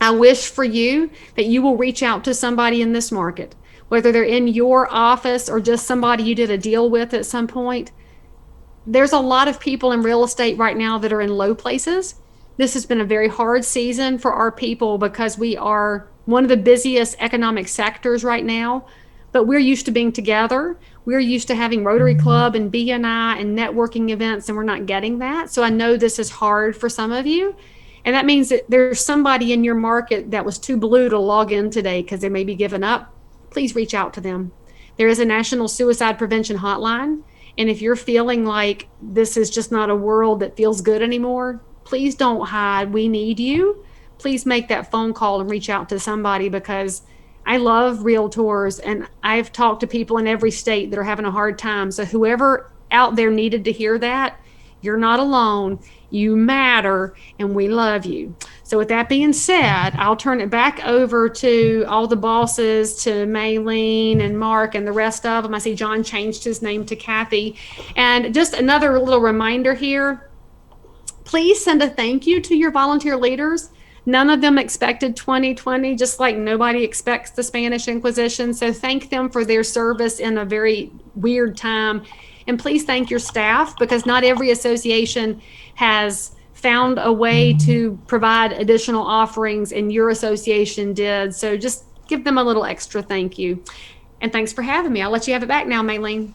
[SPEAKER 1] I wish for you that you will reach out to somebody in this market, whether they're in your office or just somebody you did a deal with at some point. There's a lot of people in real estate right now that are in low places. This has been a very hard season for our people because we are one of the busiest economic sectors right now, but we're used to being together. We're used to having Rotary Club and BNI and networking events, and we're not getting that. So I know this is hard for some of you. And that means that there's somebody in your market that was too blue to log in today because they may be giving up. Please reach out to them. There is a National Suicide Prevention Hotline. And if you're feeling like this is just not a world that feels good anymore, please don't hide. We need you. Please make that phone call and reach out to somebody, because I love realtors and I've talked to people in every state that are having a hard time. So whoever out there needed to hear that, you're not alone. You matter, and we love you. So with that being said, I'll turn it back over to all the bosses, to Maylene and Mark and the rest of them. I see John changed his name to Kathy. And just another little reminder here, please send a thank you to your volunteer leaders. None of them expected 2020, just like nobody expects the Spanish Inquisition. So thank them for their service in a very weird time. And please thank your staff, because not every association has found a way to provide additional offerings, and your association did. So just give them a little extra thank you. And thanks for having me. I'll let you have it back now, Maylene.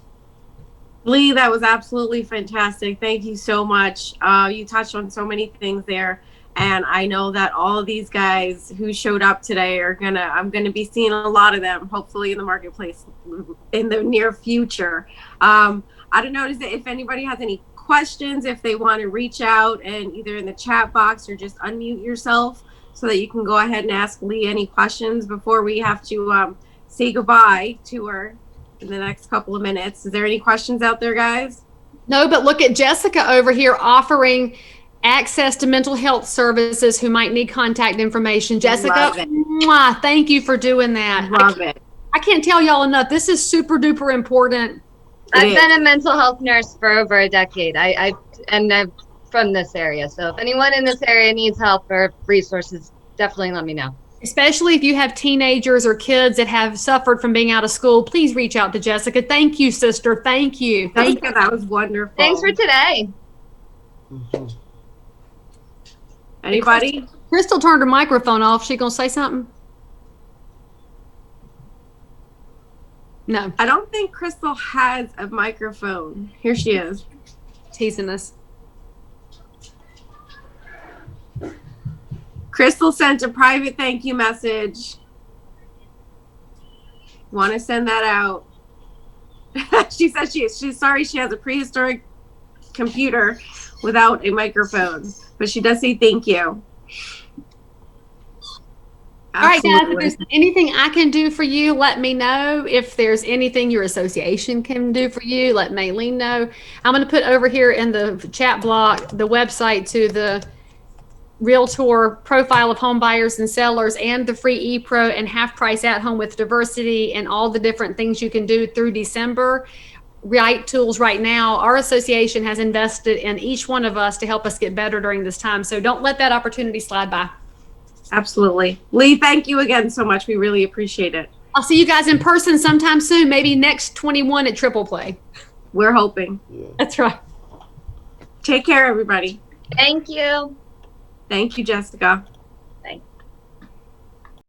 [SPEAKER 2] Leigh, that was absolutely fantastic. Thank you so much. You touched on so many things there. And I know that all of these guys who showed up today I'm gonna be seeing a lot of them, hopefully in the marketplace in the near future. I don't know if anybody has any questions, if they want to reach out and either in the chat box or just unmute yourself so that you can go ahead and ask Leigh any questions before we have to say goodbye to her in the next couple of minutes. Is there any questions out there, guys?
[SPEAKER 1] No, but look at Jessica over here offering access to mental health services who might need contact information. Jessica, mwah, thank you for doing that.
[SPEAKER 2] Love it.
[SPEAKER 1] I can't tell y'all enough. This is super duper important.
[SPEAKER 3] I've been a mental health nurse for over a decade. I'm from this area. So if anyone in this area needs help or resources, definitely let me know.
[SPEAKER 1] Especially if you have teenagers or kids that have suffered from being out of school, please reach out to Jessica. Thank you, sister. Thank you.
[SPEAKER 2] Thank you. That was wonderful.
[SPEAKER 3] Thanks for today.
[SPEAKER 2] Anybody?
[SPEAKER 1] Crystal turned her microphone off. She gonna say something? No.
[SPEAKER 2] I don't think Crystal has a microphone. Here she is.
[SPEAKER 1] Teasing us.
[SPEAKER 2] Crystal sent a private thank you message. Want to send that out. She said she's sorry she has a prehistoric computer without a microphone, but she does say thank you.
[SPEAKER 1] All right, guys, if
[SPEAKER 2] Absolutely.
[SPEAKER 1] there's anything I can do for you, let me know. If there's anything your association can do for you, let Maylene know. I'm going to put over here in the chat block the website to the Realtor profile of home buyers and sellers and the free ePro and half price at home with diversity and all the different things you can do through December. Right tools right now. Our association has invested in each one of us to help us get better during this time. So don't let that opportunity slide by.
[SPEAKER 2] Absolutely. Leigh, thank you again so much. We really appreciate it.
[SPEAKER 1] I'll see you guys in person sometime soon, maybe next 21 at Triple Play.
[SPEAKER 2] We're hoping.
[SPEAKER 1] That's right.
[SPEAKER 2] Take care, everybody.
[SPEAKER 3] Thank you.
[SPEAKER 2] Thank you, Jessica.